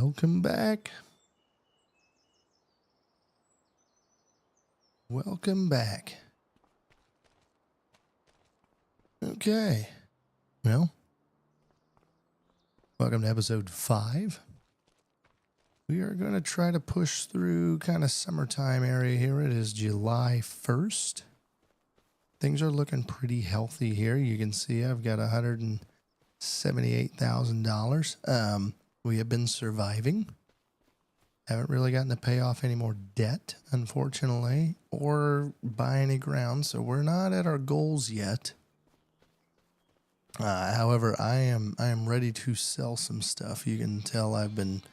Welcome back. Welcome back. Okay. Well, welcome to episode 5. We are going to try to push through kind of summertime area here. It is July 1st. Things are looking pretty healthy here. You can see I've got $178,000. We have been surviving. Haven't really gotten to pay off any more debt, unfortunately, or buy any ground, so we're not at our goals yet. However, I am ready to sell some stuff. You can tell I've been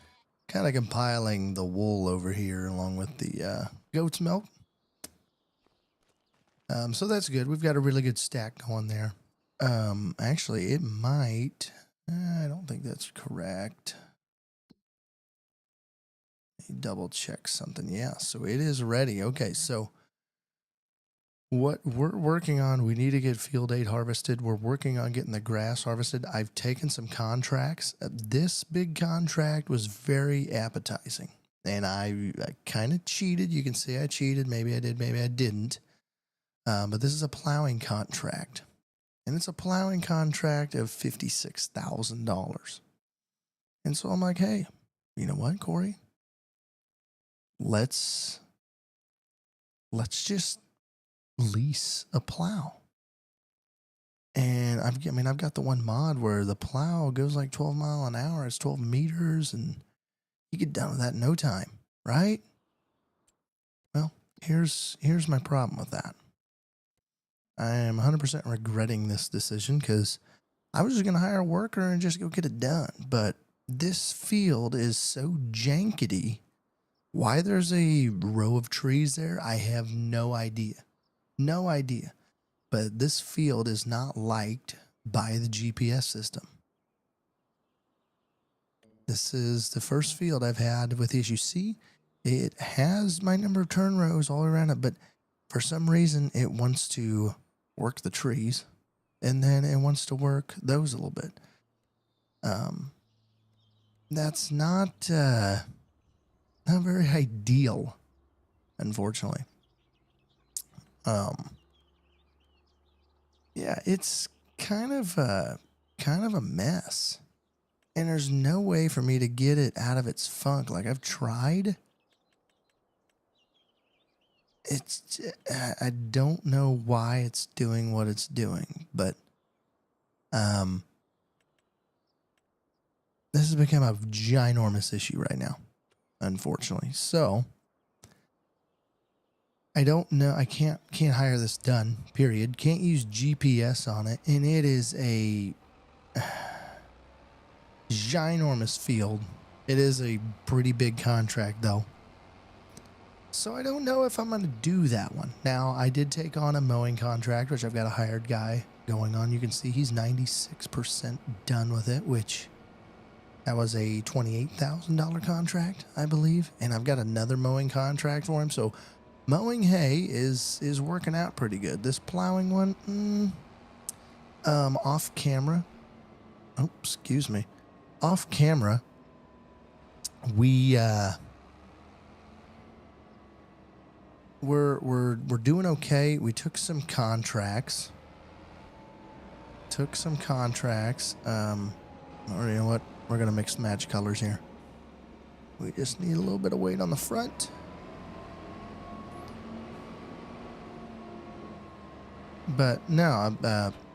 kind of compiling the wool over here along with the goat's milk. So that's good. We've got a really good stack going there. Actually, it might... I don't think that's correct. Double check something. Yeah, so it is ready. Okay, so what we're working on, we need to get field aid harvested. We're working on getting the grass harvested. I've taken some contracts. This big contract was very appetizing, and I kind of cheated. You can see I cheated. Maybe I did, maybe I didn't. But this is a plowing contract, and it's a plowing contract of $56,000. And so I'm like, hey, you know what, Corey? Let's just lease a plow. And I've got the one mod where the plow goes like 12 miles an hour. It's 12 meters, and you get done with that in no time, right? Well, here's my problem with that. I am 100% regretting this decision because I was just going to hire a worker and just go get it done. But this field is so jankety. Why there's a row of trees there, I have no idea. No idea. But this field is not liked by the GPS system. This is the first field I've had with issues. See, it has my number of turn rows all around it, but for some reason it wants to work the trees, and then it wants to work those a little bit. That's not very ideal, unfortunately. Yeah, it's kind of a mess, and there's no way for me to get it out of its funk. Like, I've tried. I don't know why it's doing what it's doing, but this has become a ginormous issue right now, unfortunately. So I don't know. I can't hire this done, period. Can't use GPS on it, and it is a ginormous field. It is a pretty big contract, though. So I don't know if I'm going to do that one. Now, I did take on a mowing contract, which I've got a hired guy going on. You can see he's 96% done with it, which that was a $28,000 contract, I believe. And I've got another mowing contract for him. So mowing hay is working out pretty good. This plowing one, off camera. Oh, excuse me. Off camera, we're doing okay. We took some contracts. Or you know what? We're gonna mix match colors here. We just need a little bit of weight on the front. But no,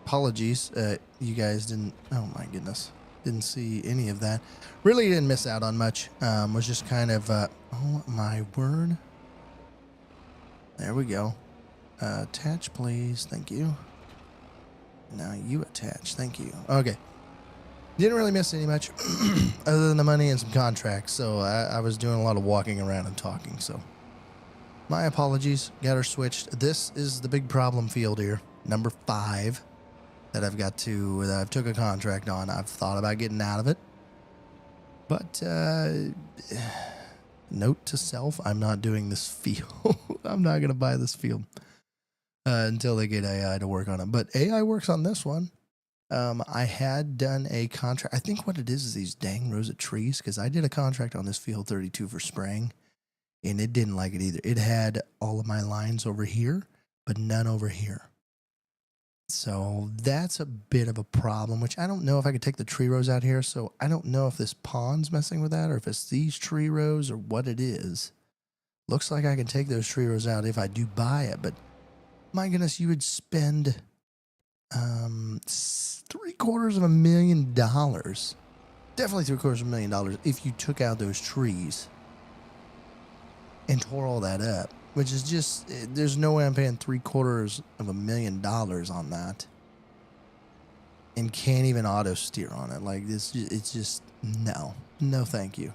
apologies. You guys didn't. Oh my goodness, didn't see any of that. Really didn't miss out on much. Was just kind of. Oh my word. There we go. Attach, please. Thank you. Now you attach. Thank you. Okay. Didn't really miss any much other than the money and some contracts. So I was doing a lot of walking around and talking. So my apologies. Got her switched. This is the big problem field here. Number 5 that I've took a contract on. I've thought about getting out of it. But note to self, I'm not doing this field. I'm not going to buy this field until they get AI to work on it. But AI works on this one. I had done a contract. I think what it is these dang rows of trees, because I did a contract on this field 32 for spraying, and it didn't like it either. It had all of my lines over here, but none over here. So that's a bit of a problem, which I don't know if I could take the tree rows out here. So I don't know if this pond's messing with that or if it's these tree rows or what it is. Looks like I can take those tree rows out if I do buy it, but my goodness, you would spend $750,000. Definitely $750,000 if you took out those trees and tore all that up, which is just, there's no way I'm paying $750,000 on that and can't even auto steer on it. Like this, it's just, no, thank you.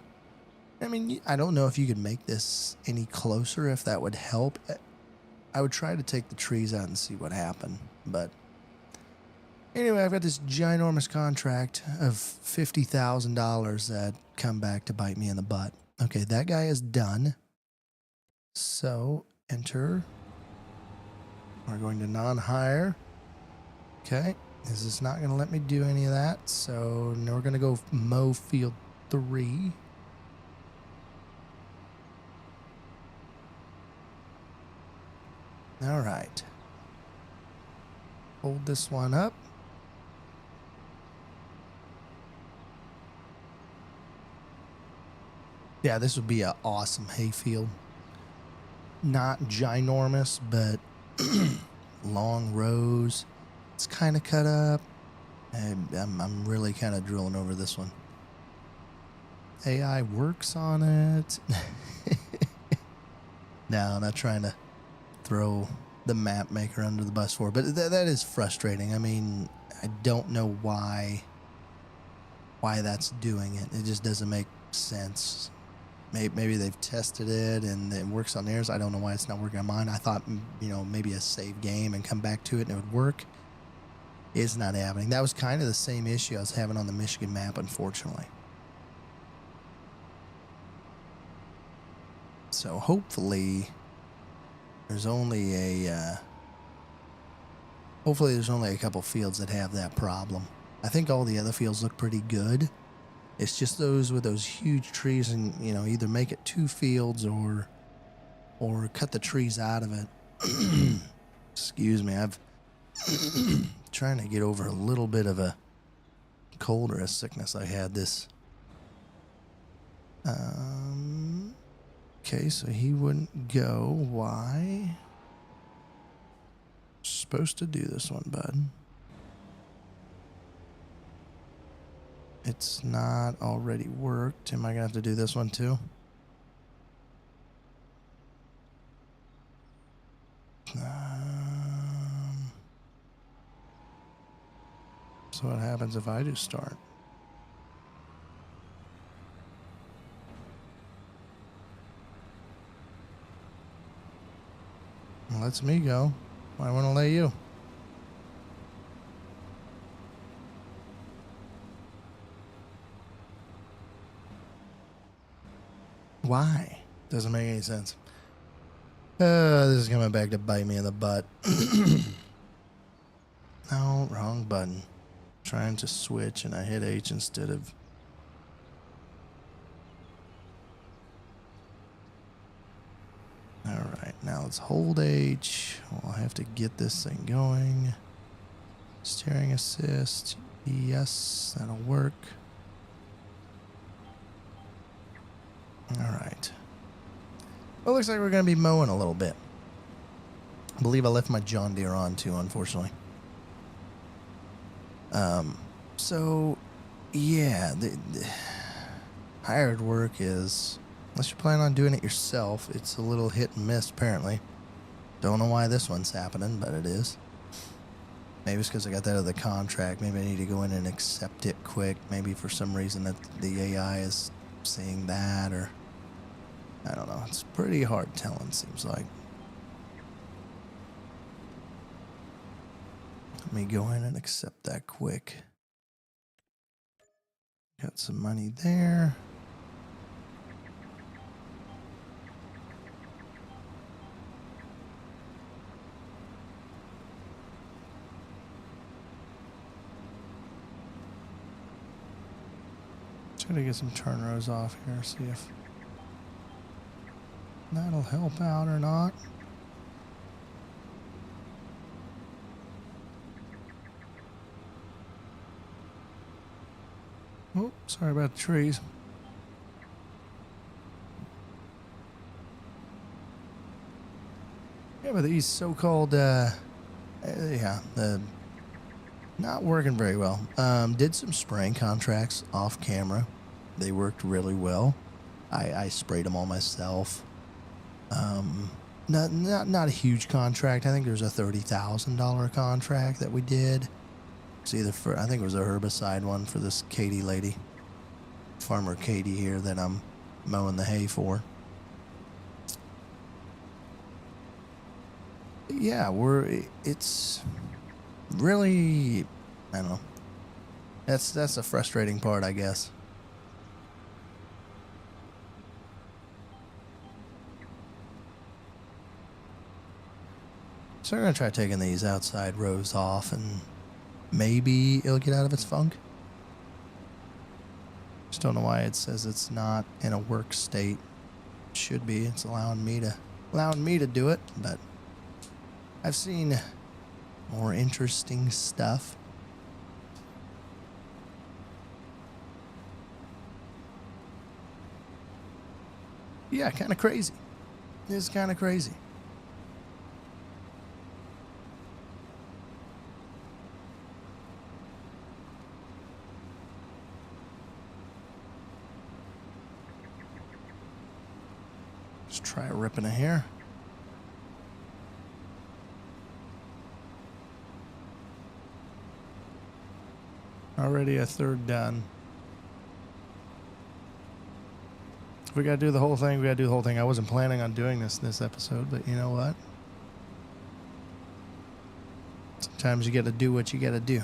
I mean, I don't know if you could make this any closer, if that would help. I would try to take the trees out and see what happened, but anyway, I've got this ginormous contract of $50,000 that come back to bite me in the butt. Okay, that guy is done. So, enter. We're going to non-hire. Okay, this is not going to let me do any of that. So, now we're going to go mow field 3. All right. Hold this one up. Yeah, this would be an awesome hayfield. Not ginormous, but long rows. It's kind of cut up. I'm really kind of drilling over this one. AI works on it. No, I'm not trying to throw the map maker under the bus for it, but that is frustrating. I mean, I don't know why that's doing it. It just doesn't make sense. Maybe they've tested it and it works on theirs. I don't know why it's not working on mine. I thought, maybe a save game and come back to it and it would work. It's not happening. That was kind of the same issue I was having on the Michigan map, unfortunately. So hopefully there's only a couple fields that have that problem. I think all the other fields look pretty good. It's just those with those huge trees, and either make it 2 fields or cut the trees out of it. Excuse me, I've trying to get over a little bit of a cold or a sickness I had this. Okay, so he wouldn't go. Why? Supposed to do this one, bud. It's not already worked. Am I gonna have to do this one too? So what happens if I do start? Well, lets me go. Why won't it let you? Why? Doesn't make any sense. This is coming back to bite me in the butt. No, wrong button. Trying to switch and I hit H instead of... Alright, now let's hold H. We'll have to get this thing going. Steering assist. Yes, that'll work. Alright. Well, looks like we're going to be mowing a little bit. I believe I left my John Deere on too, unfortunately. So, yeah, the hired work is, unless you plan on doing it yourself, it's a little hit and miss, apparently. Don't know why this one's happening, but it is. Maybe it's because I got that other contract. Maybe I need to go in and accept it quick. Maybe for some reason that the AI is seeing that, or I don't know. It's pretty hard telling, seems like. Let me go in and accept that quick. Got some money there. Try to get some turn rows off here, see if that'll help out or not. Oh, sorry about the trees. Yeah, but these so-called, not working very well. Did some spraying contracts off camera. They worked really well. I sprayed them all myself. Not a huge contract. I think there's a $30,000 contract that we did. It's either for, I think it was a herbicide one for this Katie lady, Farmer Katie here that I'm mowing the hay for. Yeah, it's really, I don't know. That's the frustrating part, I guess. So we're gonna try taking these outside rows off, and maybe it'll get out of its funk. Just don't know why it says it's not in a work state. It should be. It's allowing me to do it, but I've seen more interesting stuff. Yeah, kind of crazy. It's kind of crazy. Let's try ripping it here. Already a third done. If we gotta do the whole thing, we gotta do the whole thing. I wasn't planning on doing this in this episode, but you know what? Sometimes you gotta do what you gotta do.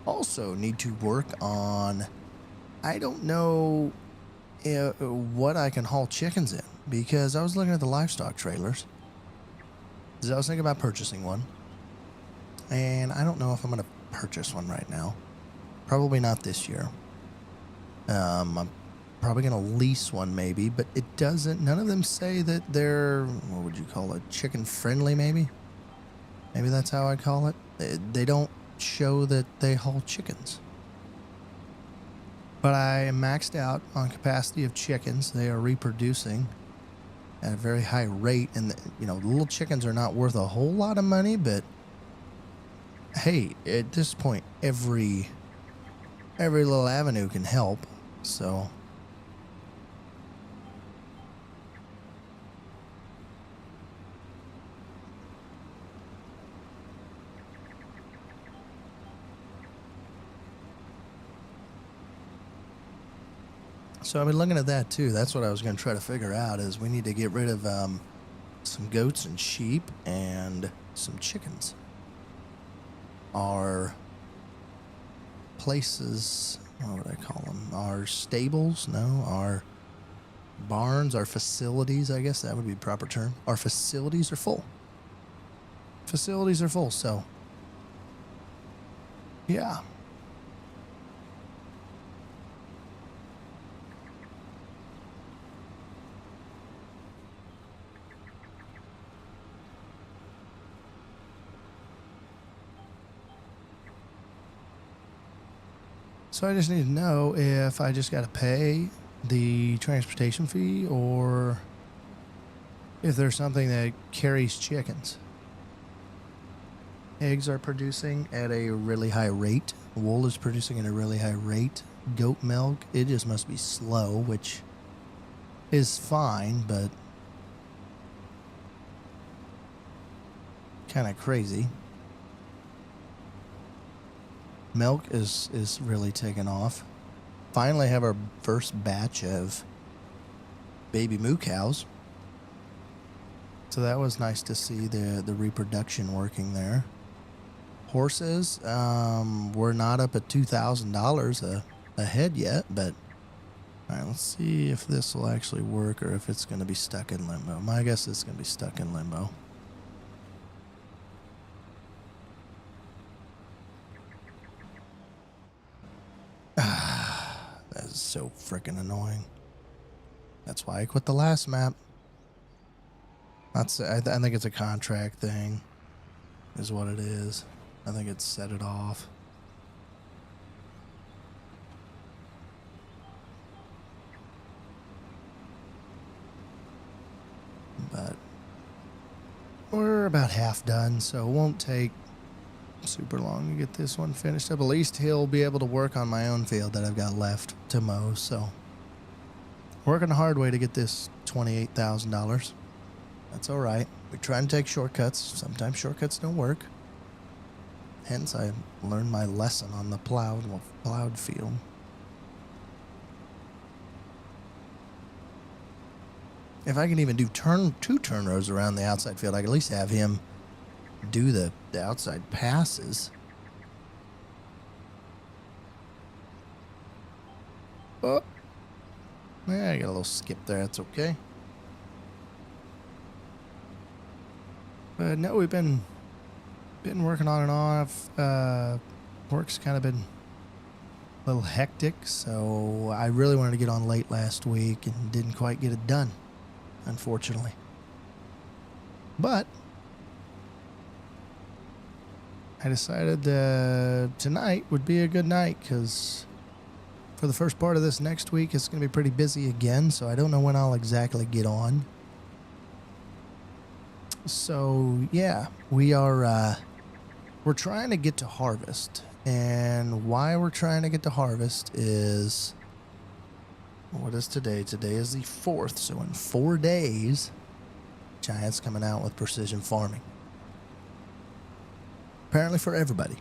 Also need to work on, I don't know what I can haul chickens in, because I was looking at the livestock trailers. I was thinking about purchasing one. And I don't know if I'm going to purchase one right now. Probably not this year. I'm probably going to lease one maybe, but it doesn't, none of them say that they're, what would you call it, chicken friendly maybe? Maybe that's how I call it. They don't show that they haul chickens. But I am maxed out on capacity of chickens. They are reproducing at a very high rate. And, the little chickens are not worth a whole lot of money, but hey, at this point, every little avenue can help. So I've been looking at that too. That's what I was going to try to figure out, is we need to get rid of some goats and sheep and some chickens. Our places, what would I call them? Our stables? No, our barns, our facilities, I guess that would be the proper term. Our facilities are full. Facilities are full, so yeah. So I just need to know if I just got to pay the transportation fee, or if there's something that carries chickens. Eggs are producing at a really high rate. Wool is producing at a really high rate. Goat milk, it just must be slow, which is fine, but kind of crazy. Milk is really taking off. Finally have our first batch of baby moo cows. So that was nice to see the reproduction working there. Horses, we're not up at $2,000 a head yet, but all right, let's see if this will actually work, or if it's going to be stuck in limbo. My guess is it's going to be stuck in limbo. so freaking annoying. That's why I quit the last map. I think it's a contract thing, is what it is. I think it's set it off. But we're about half done, so it won't take super long to get this one finished up. At least he'll be able to work on my own field that I've got left to mow. So working the hard way to get this $28,000. That's all right. We're trying to take shortcuts. Sometimes shortcuts don't work. Hence, I learned my lesson on the plowed field. If I can even do two turn rows around the outside field, I can at least have him do the outside passes. Oh, yeah, I got a little skip there. That's okay. But no, we've been working on and off. Work's kind of been a little hectic, so I really wanted to get on late last week and didn't quite get it done, unfortunately. But I decided tonight would be a good night, because for the first part of this next week, it's going to be pretty busy again, so I don't know when I'll exactly get on. So, yeah, we're trying to get to harvest, and why we're trying to get to harvest is, what is today? Today is the 4th, so in 4 days, Giant's coming out with precision farming. Apparently for everybody.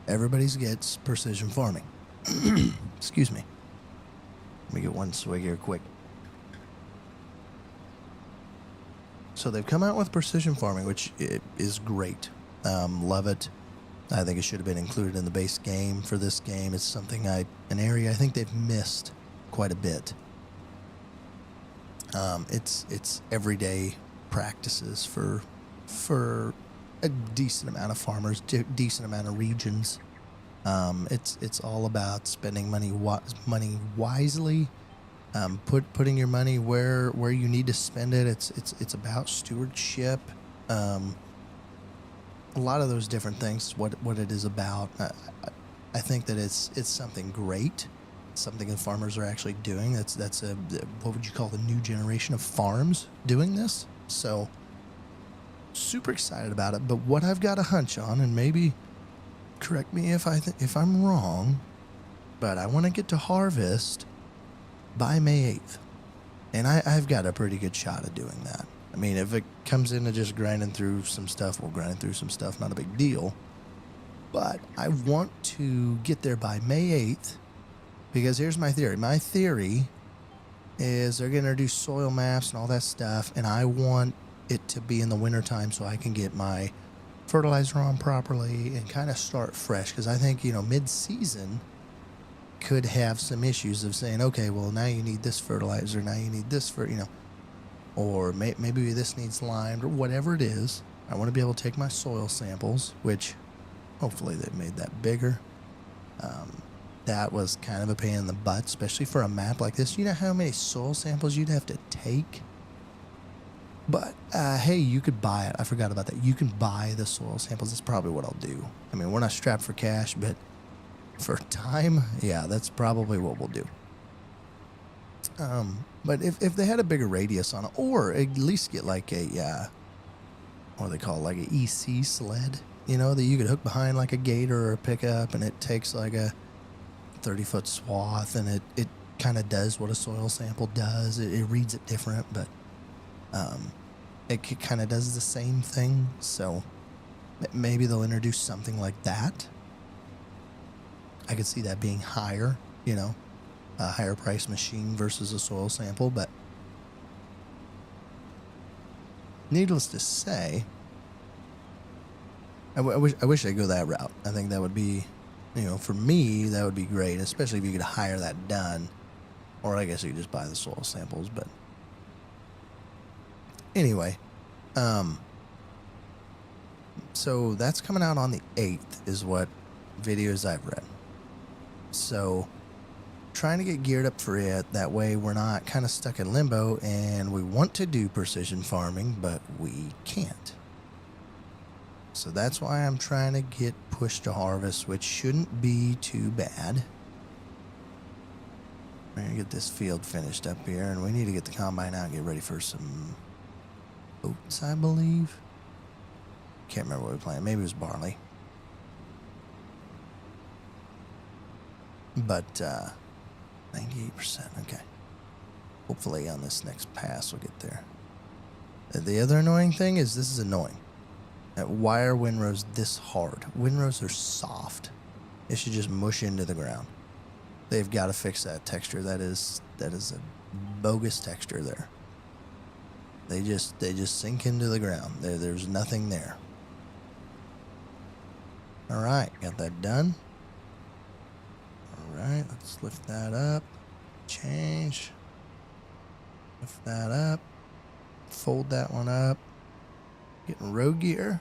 Everybody's gets precision farming. Excuse me. Let me get one swig here quick. So they've come out with precision farming, which is great. Love it. I think it should have been included in the base game for this game. It's something an area I think they've missed quite a bit. It's everyday practices for a decent amount of farmers, decent amount of regions. It's all about spending money wisely. Putting your money where you need to spend it. It's about stewardship. A lot of those different things. What it is about. I think that it's something great. Something that farmers are actually doing. That's a what would you call the new generation of farms doing this? So super excited about it. But what I've got a hunch on, and maybe correct me if I'm wrong, but I want to get to harvest by May 8th. And I've got a pretty good shot of doing that. I mean, if it comes into just grinding through some stuff, we'll grind through some stuff, not a big deal. But I want to get there by May 8th, because here's my theory. My theory is they're going to introduce soil maps and all that stuff, and I want it to be in the wintertime so I can get my fertilizer on properly and kind of start fresh. Because I think, mid-season could have some issues of saying, okay, well, now you need this fertilizer, now you need this or maybe this needs limed, or whatever it is. I want to be able to take my soil samples, which hopefully they've made that bigger. That was kind of a pain in the butt, especially for a map like this. You know how many soil samples you'd have to take? But, hey, you could buy it. I forgot about that. You can buy the soil samples. That's probably what I'll do. I mean, we're not strapped for cash, but for time, yeah, that's probably what we'll do. But if they had a bigger radius on it, or at least get like a, what do they call it, like an EC sled, that you could hook behind like a gator or a pickup, and it takes like a 30-foot swath, and it kind of does what a soil sample does. It reads it different, but it kind of does the same thing. So maybe they'll introduce something like that. I could see that being higher, a higher price machine versus a soil sample. But needless to say, I wish I'd go that route. I think that would be, for me, that would be great, especially if you could hire that done. Or I guess you could just buy the soil samples. But anyway, so that's coming out on the 8th is what videos I've read. So trying to get geared up for it. That way we're not kind of stuck in limbo, and we want to do precision farming, but we can't. So that's why I'm trying to get pushed to harvest, which shouldn't be too bad. We're going to get this field finished up here, and we need to get the combine out and get ready for some oats, I believe. Can't remember what we were planting. Maybe it was barley. But 98%, okay. Hopefully on this next pass we'll get there. The other annoying thing is this is annoying. Why are windrows this hard? Windrows are soft. It should just mush into the ground. They've got to fix that texture. That is a bogus texture there. They just sink into the ground. There's nothing there. All right, got that done. All right, let's lift that up. Change. Lift that up. Fold that one up. Getting road gear.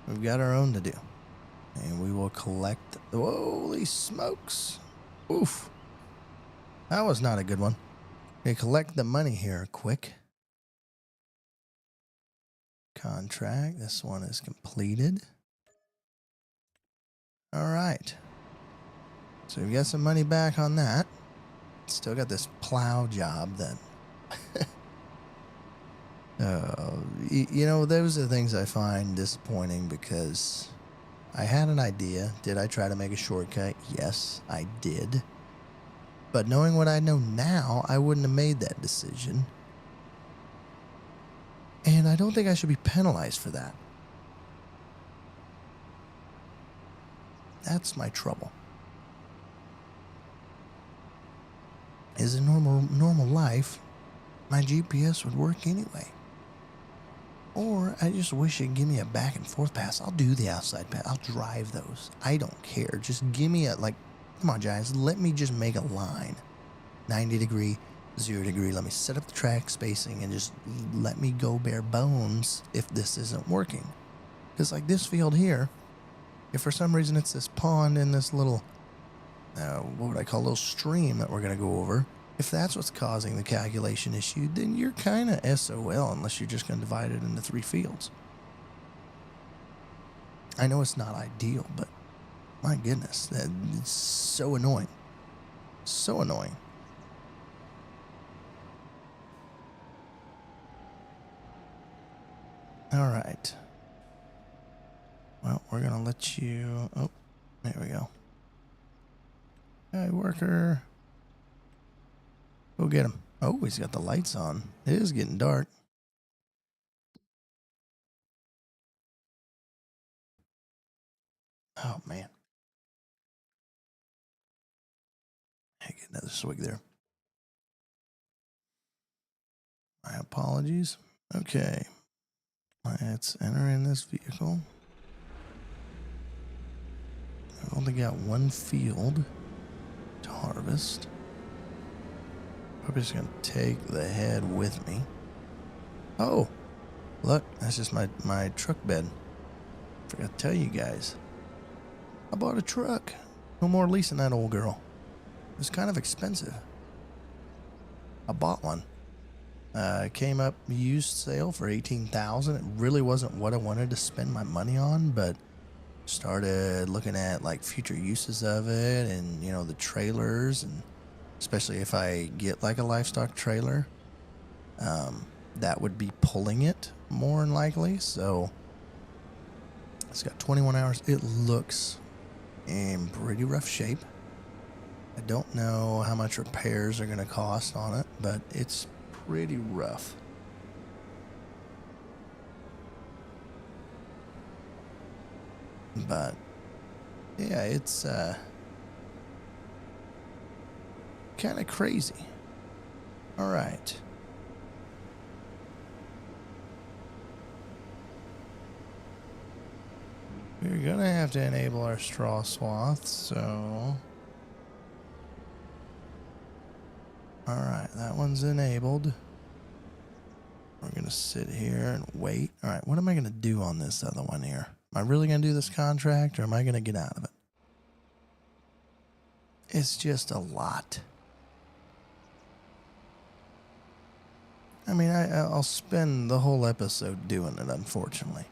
We've got our own to do. And we will collect. Holy smokes. Oof. That was not a good one. We collect the money here quick. Contract. This one is completed. All right. So we've got some money back on that. Still got this plow job that, you know, those are the things I find disappointing because I had an idea. Did I try to make a shortcut? Yes, I did. But knowing what I know now, I wouldn't have made that decision. And I don't think I should be penalized for that. That's my trouble. Is in normal life, my GPS would work anyway. Or I just wish it'd give me a back and forth pass. I'll do the outside pass. I'll drive those. I don't care. Just give me come on, Giants. Let me just make a line. 90 degree, 0 degree. Let me set up the track spacing and just let me go bare bones if this isn't working. Because like this field here, if for some reason it's this pond and this little what would I call a little stream that we're going to go over. If that's what's causing the calculation issue, then you're kind of SOL unless you're just going to divide it into 3 fields. I know it's not ideal, but my goodness, it's so annoying. So annoying. All right. Well, we're going to let you... Oh, there we go. Hey, worker. Go get him. Oh, he's got the lights on. It is getting dark. Oh, man. Hey, get another swig there. My apologies. Okay. Let's enter in this vehicle. I've only got 1 field to harvest. Probably just going to take the head with me. Oh, look, that's just my truck bed. Forgot to tell you guys. I bought a truck. No more leasing that old girl. It was kind of expensive. I bought one. It came up used sale for $18,000. It really wasn't what I wanted to spend my money on, but started looking at like future uses of it and, you know, the trailers, and especially if I get like a livestock trailer, that would be pulling it more than likely. So it's got 21 hours. It looks in pretty rough shape. I don't know how much repairs are going to cost on it, but it's pretty rough. But yeah, it's kind of crazy. All right. We're gonna have to enable our straw swath, so all right, that one's enabled. We're gonna sit here and wait. All right, what am I gonna do on this other one here? Am I really going to do this contract or am I going to get out of it? It's just a lot. I mean, I'll spend the whole episode doing it, unfortunately.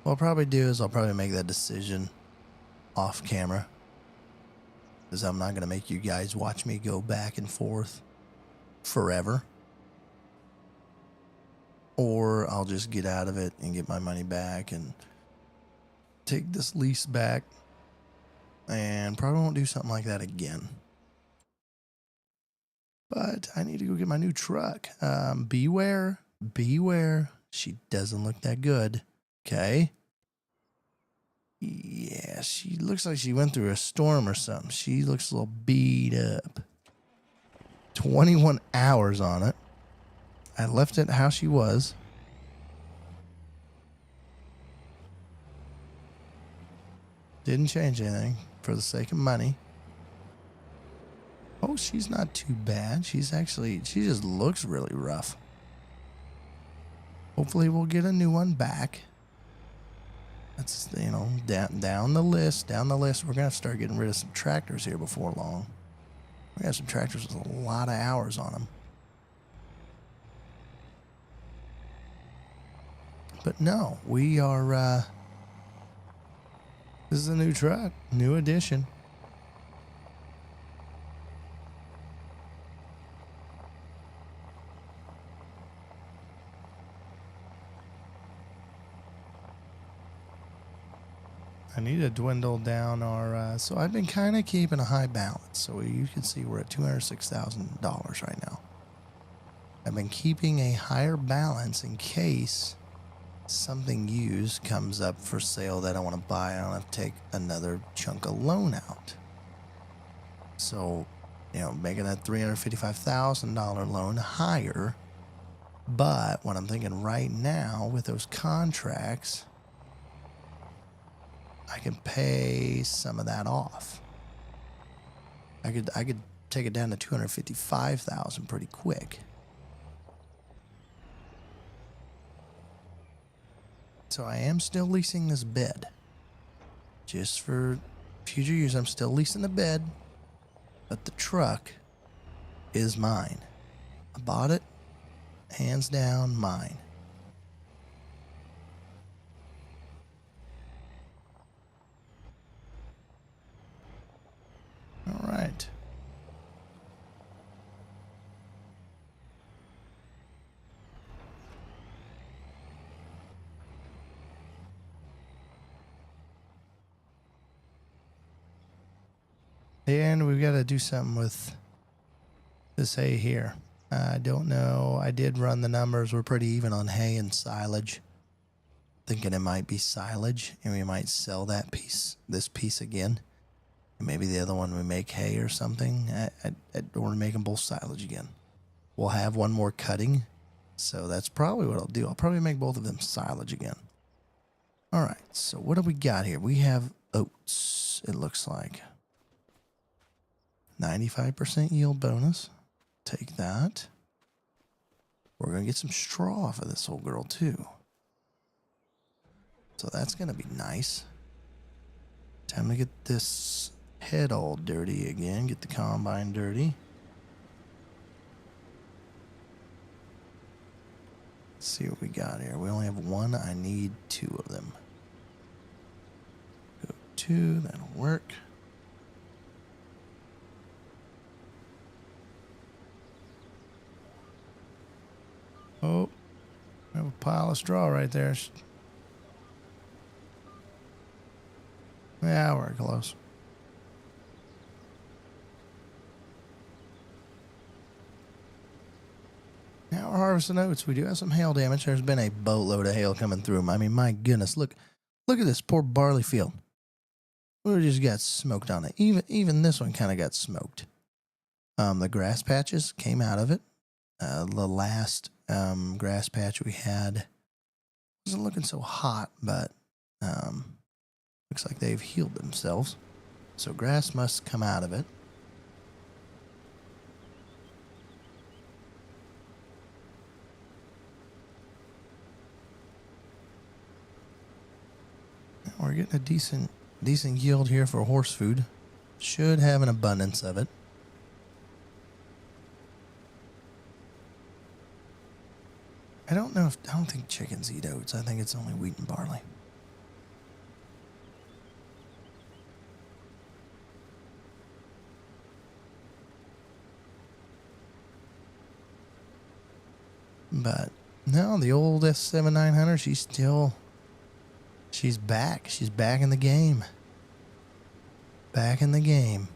What I'll probably do is I'll probably make that decision off camera. Because I'm not going to make you guys watch me go back and forth forever. Or I'll just get out of it and get my money back and take this lease back. And probably won't do something like that again. But I need to go get my new truck. Beware. She doesn't look that good. Okay. Yeah, she looks like she went through a storm or something. She looks a little beat up. 21 hours on it. I left it how she was. Didn't change anything for the sake of money. Oh, she's not too bad. She just looks really rough. Hopefully we'll get a new one back. That's, down the list. We're going to have to start getting rid of some tractors here before long. We have some tractors with a lot of hours on them. But no, we are, this is a new truck, new edition. I need to dwindle down our, so I've been kind of keeping a high balance. So you can see we're at $206,000 right now. I've been keeping a higher balance in case something used comes up for sale that I want to buy. I don't have to take another chunk of loan out. So, making that $355,000 loan higher. But what I'm thinking right now with those contracts, I can pay some of that off. I could take it down to $255,000 pretty quick. So I am still leasing this bed. Just for future use, I'm still leasing the bed. But the truck is mine. I bought it. Hands down, mine. All right. And we've got to do something with this hay here. I don't know. I did run the numbers. We're pretty even on hay and silage. Thinking it might be silage, and we might sell this piece again. And maybe the other one we make hay or something. Or make them both silage again. We'll have one more cutting. So that's probably what I'll do. I'll probably make both of them silage again. All right. So what do we got here? We have oats, it looks like. 95% yield bonus. Take that. We're going to get some straw off of this old girl too. So that's going to be nice. Time to get this head all dirty again. Get the combine dirty. Let's see what we got here. We only have one. I need two of them. Go two. That'll work. Oh, we have a pile of straw right there. Yeah, we're close. Now we're harvesting oats. We do have some hail damage. There's been a boatload of hail coming through. I mean, my goodness, look at this poor barley field. We just got smoked on it. Even this one kind of got smoked. The grass patches came out of it. The last grass patch we had wasn't looking so hot, but looks like they've healed themselves. So grass must come out of it. we're getting a decent yield here for horse food. Should have an abundance of it. I don't think chickens eat oats. I think it's only wheat and barley. But no, the old S7900, she's back. She's back in the game. Back in the game.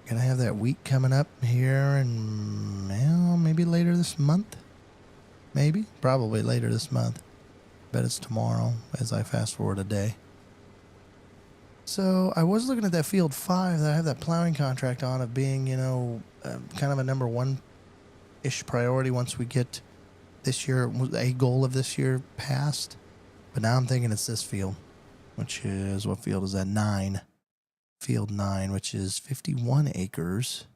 Gonna have that week coming up here and, well, maybe later this month. Maybe, probably later this month. Bet it's tomorrow as I fast forward a day. So I was looking at that field 5 that I have that plowing contract on of being, kind of a number 1-ish priority once we get this year, a goal of this year passed. But now I'm thinking it's this field, which is, what field is that? 9. Field 9, which is 51 acres.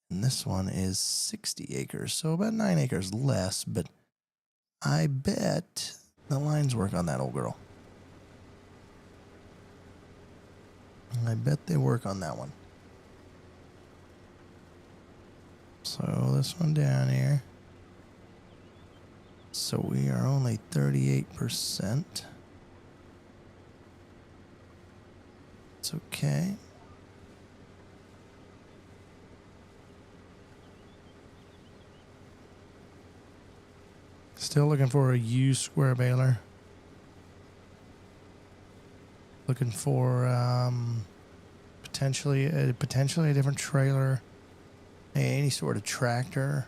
And this one is 60 acres. So about 9 acres less, but I bet the lines work on that old girl. I bet they work on that one. So this one down here. So we are only 38%. It's okay. Still looking for a U square baler. Looking for potentially a different trailer, any sort of tractor.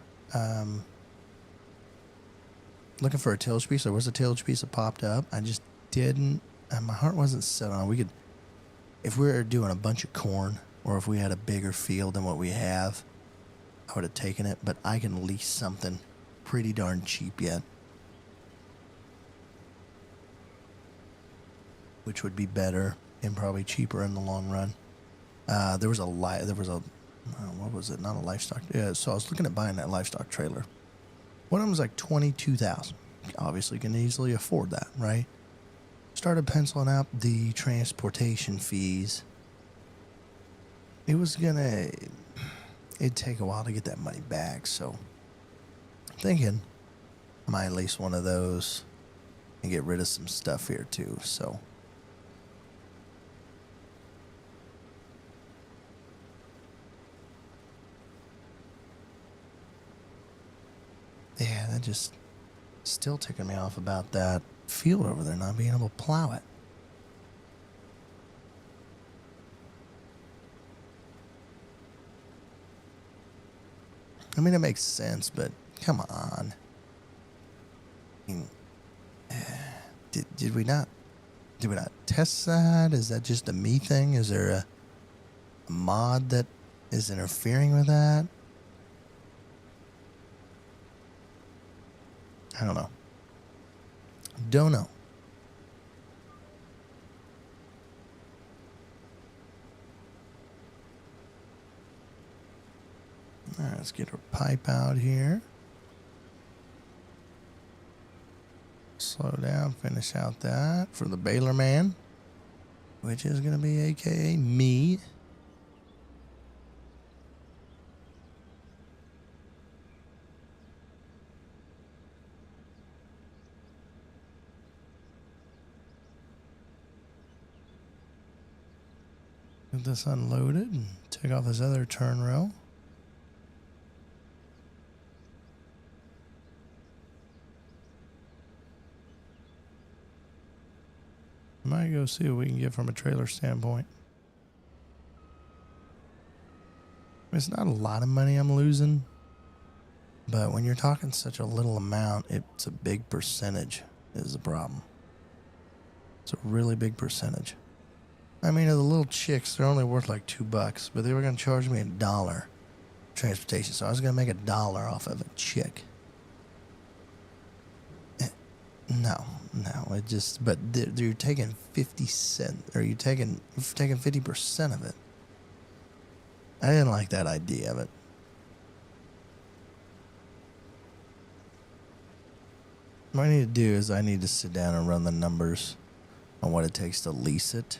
Looking for a tillage piece. There was a tillage piece that popped up. I just didn't. My heart wasn't set on. We could, if we were doing a bunch of corn, or if we had a bigger field than what we have, I would have taken it. But I can lease something pretty darn cheap yet, which would be better and probably cheaper in the long run. There was what was it? Not a livestock. Yeah, so I was looking at buying that livestock trailer. One of them was like $22,000. Obviously, can easily afford that, right? Started penciling out the transportation fees. It'd take a while to get that money back. So, I'm thinking I might lease one of those and get rid of some stuff here too. So. Yeah, that just still ticking me off about that field over there not being able to plow it. I mean, it makes sense, but come on. I mean, did we not test that? Is that just a me thing? Is there a mod that is interfering with that? I don't know. Don't know. All right, let's get our pipe out here. Slow down, finish out that for the baler man, which is going to be AKA me. Get this unloaded and take off this other turn row. Might go see what we can get from a trailer standpoint. It's not a lot of money I'm losing, but when you're talking such a little amount, it's a big percentage is the problem. It's a really big percentage. I mean, the little chicks, they're only worth like $2, but they were going to charge me $1 transportation, so I was going to make $1 off of a chick. No, it just, but you're taking 50 cents, or you're taking 50% of it. I didn't like that idea of it. What I need to do is I need to sit down and run the numbers on what it takes to lease it.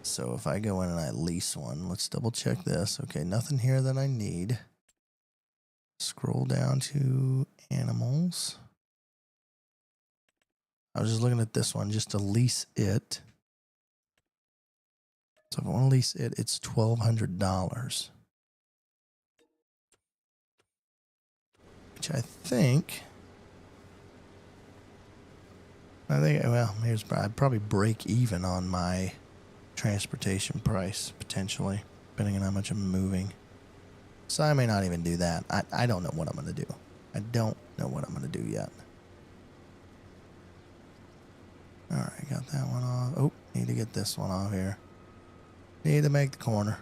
So if I go in and I lease one, let's double check this. Okay, nothing here that I need. Scroll down to animals. I was just looking at this one just to lease it. So if I want to lease it, it's $1,200. Which I think, well, I'd probably break even on my transportation price, potentially, depending on how much I'm moving. So I may not even do that. I don't know what I'm going to do. I don't know what I'm going to do yet. All right, got that one off. Oh, need to get this one off here. Need to make the corner.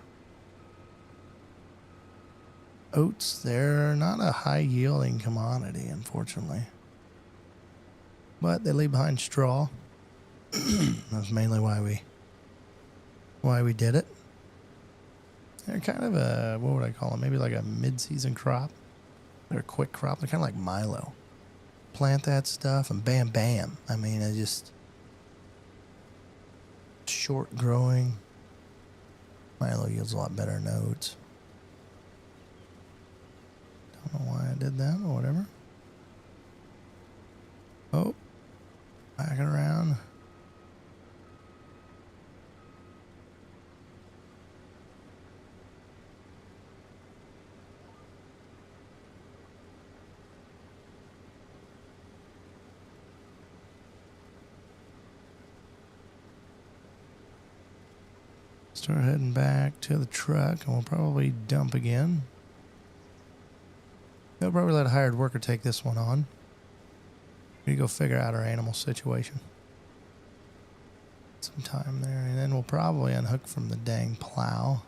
Oats, they're not a high yielding commodity, unfortunately. But they leave behind straw. That's mainly why we did it. They're kind of a, what would I call them? Maybe like a mid-season crop. They're a quick crop. They're kind of like Milo. Plant that stuff and bam, bam. I mean, it just short growing. Milo yields a lot better than oats. Don't know why I did that or whatever. Oh, back it around. Start heading back to the truck, and we'll probably dump again. They'll probably let a hired worker take this one on. We go figure out our animal situation. Some time there, and then we'll probably unhook from the dang plow.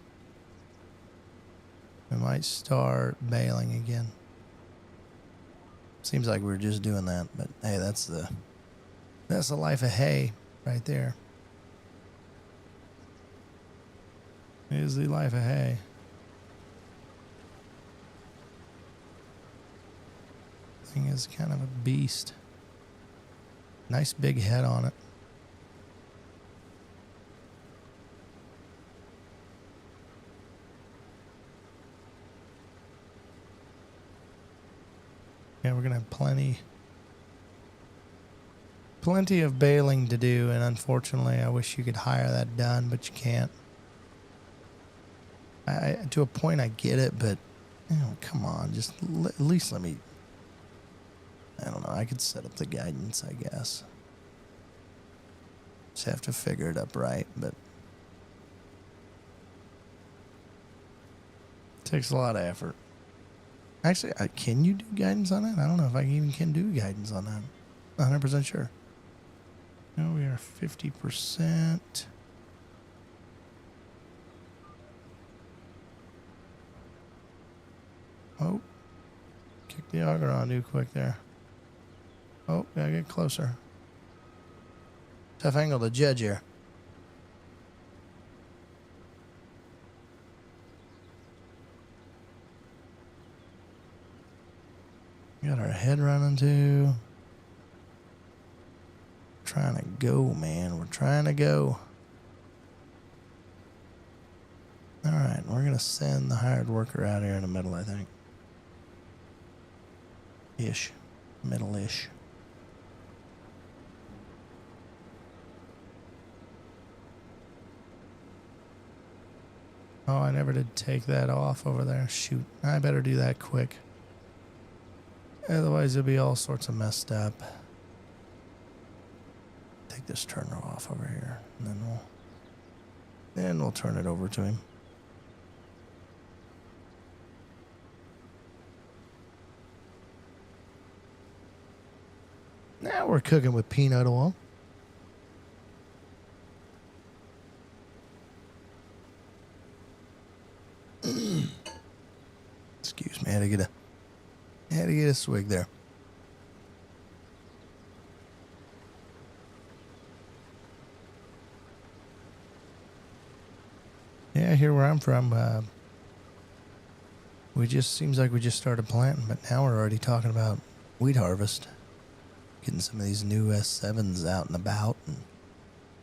We might start baling again. Seems like we were just doing that, but hey, that's the life of hay right there. Is the life of hay. Thing is kind of a beast. Nice big head on it. Yeah, we're gonna have plenty of baling to do, and unfortunately I wish you could hire that done, but you can't. To a point I get it, but come on, just at least let me, I don't know, I could set up the guidance, I guess. Just have to figure it up right, but it takes a lot of effort. Actually, can you do guidance on that? I don't know if I even can do guidance on that. 100% sure. No, we are 50%. Oh, kick the auger on too quick there. Oh, gotta get closer. Tough angle to judge here. Got our head running too. Trying to go, man. We're trying to go. All right, we're going to send the hired worker out here in the middle, I think. Ish. Middle-ish. Oh, I never did take that off over there. Shoot. I better do that quick. Otherwise, it'll be all sorts of messed up. Take this turner off over here, and then we'll turn it over to him. Now we're cooking with peanut oil. Excuse me, I had to get a swig there. Yeah, here where I'm from, seems like we just started planting, but now we're already talking about wheat harvest. Getting some of these new S7s out and about, and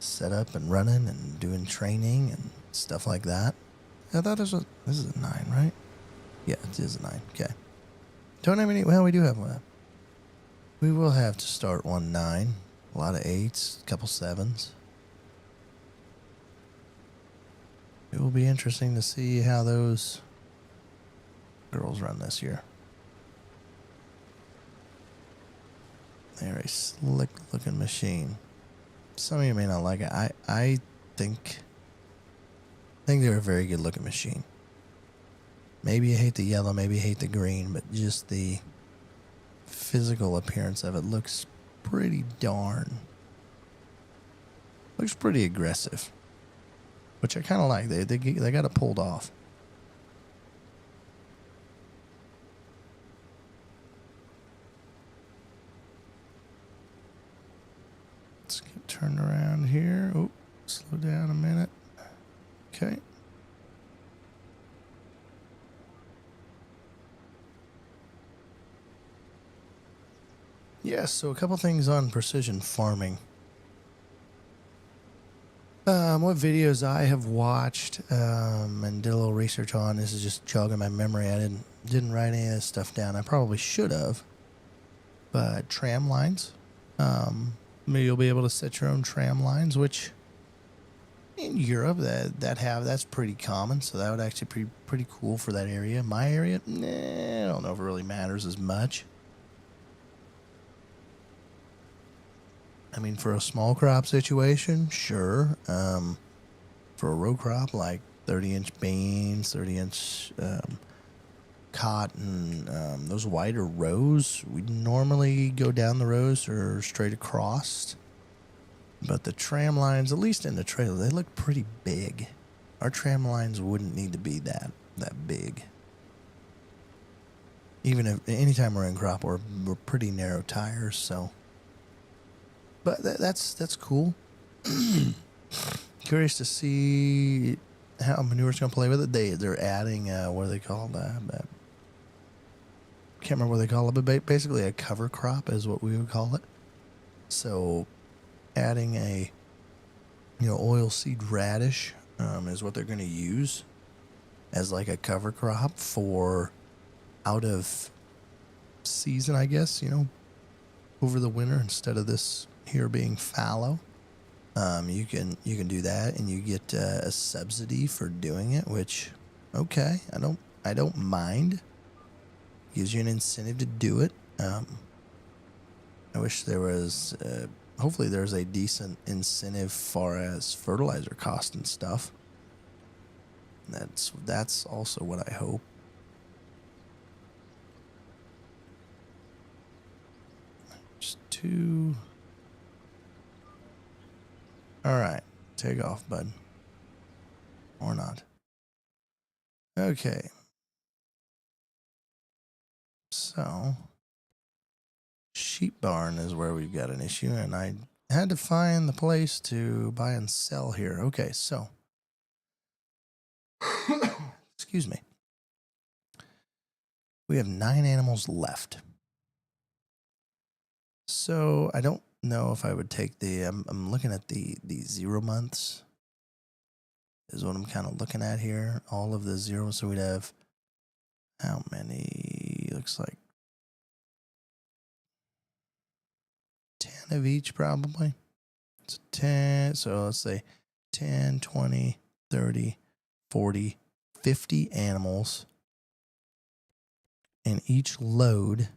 set up and running and doing training and stuff like that. I thought this is a 9, right? Yeah, it is a 9. Okay. Don't have any. Well, we do have one. We will have to start 1-9. A lot of 8s, a couple 7s. It will be interesting to see how those girls run this year. They're a slick looking machine. Some of you may not like it. I think they're a very good looking machine. Maybe you hate the yellow, maybe you hate the green, but just the physical appearance of it looks pretty looks pretty aggressive, which I kind of like. They got it pulled off. Let's get turned around here. Oh, slow down a minute. Okay. Yes, so a couple things on precision farming. What videos I have watched and did a little research on. This is just jogging my memory. I didn't write any of this stuff down. I probably should have. But tram lines. Maybe you'll be able to set your own tram lines, which in Europe that's pretty common. So that would actually be pretty cool for that area. My area, I don't know if it really matters as much. I mean, for a small crop situation, sure. For a row crop, like 30-inch beans, 30-inch cotton, those wider rows, we normally go down the rows or straight across. But the tram lines, at least in the trailer, they look pretty big. Our tram lines wouldn't need to be that big. Even if anytime we're in crop, we're pretty narrow tires, so. But that's cool. Curious to see how manure's gonna play with it. They're adding what do they call that? Can't remember what they call it, but basically a cover crop is what we would call it. So adding a oilseed radish is what they're gonna use as like a cover crop for out of season, I guess. Over the winter instead of this here being fallow. You can do that, and you get a subsidy for doing it, which, okay, I don't mind. Gives you an incentive to do it. I wish there was. Hopefully, there's a decent incentive far as fertilizer cost and stuff. That's also what I hope. Just 2. All right, take off, bud. Or not. Okay. So, sheep barn is where we've got an issue, and I had to find the place to buy and sell here. Okay, so. Excuse me. We have 9 animals left. So, I don't know if I would take I'm looking at the 0 months is what I'm kind of looking at here. All of the zeros. So we'd have how many? Looks like 10 of each probably. It's 10. So let's say 10, 20, 30, 40, 50 animals. And each load,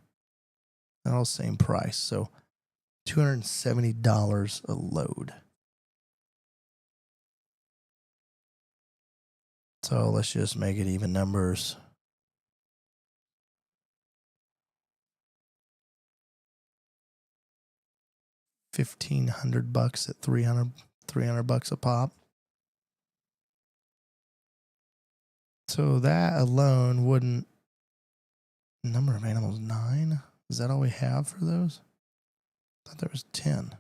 they're all the same price. So $270 a load. So let's just make it even numbers. $1,500 at 300 bucks a pop. So that alone wouldn't. Number of animals 9. Is that all we have for those? I thought there was 10.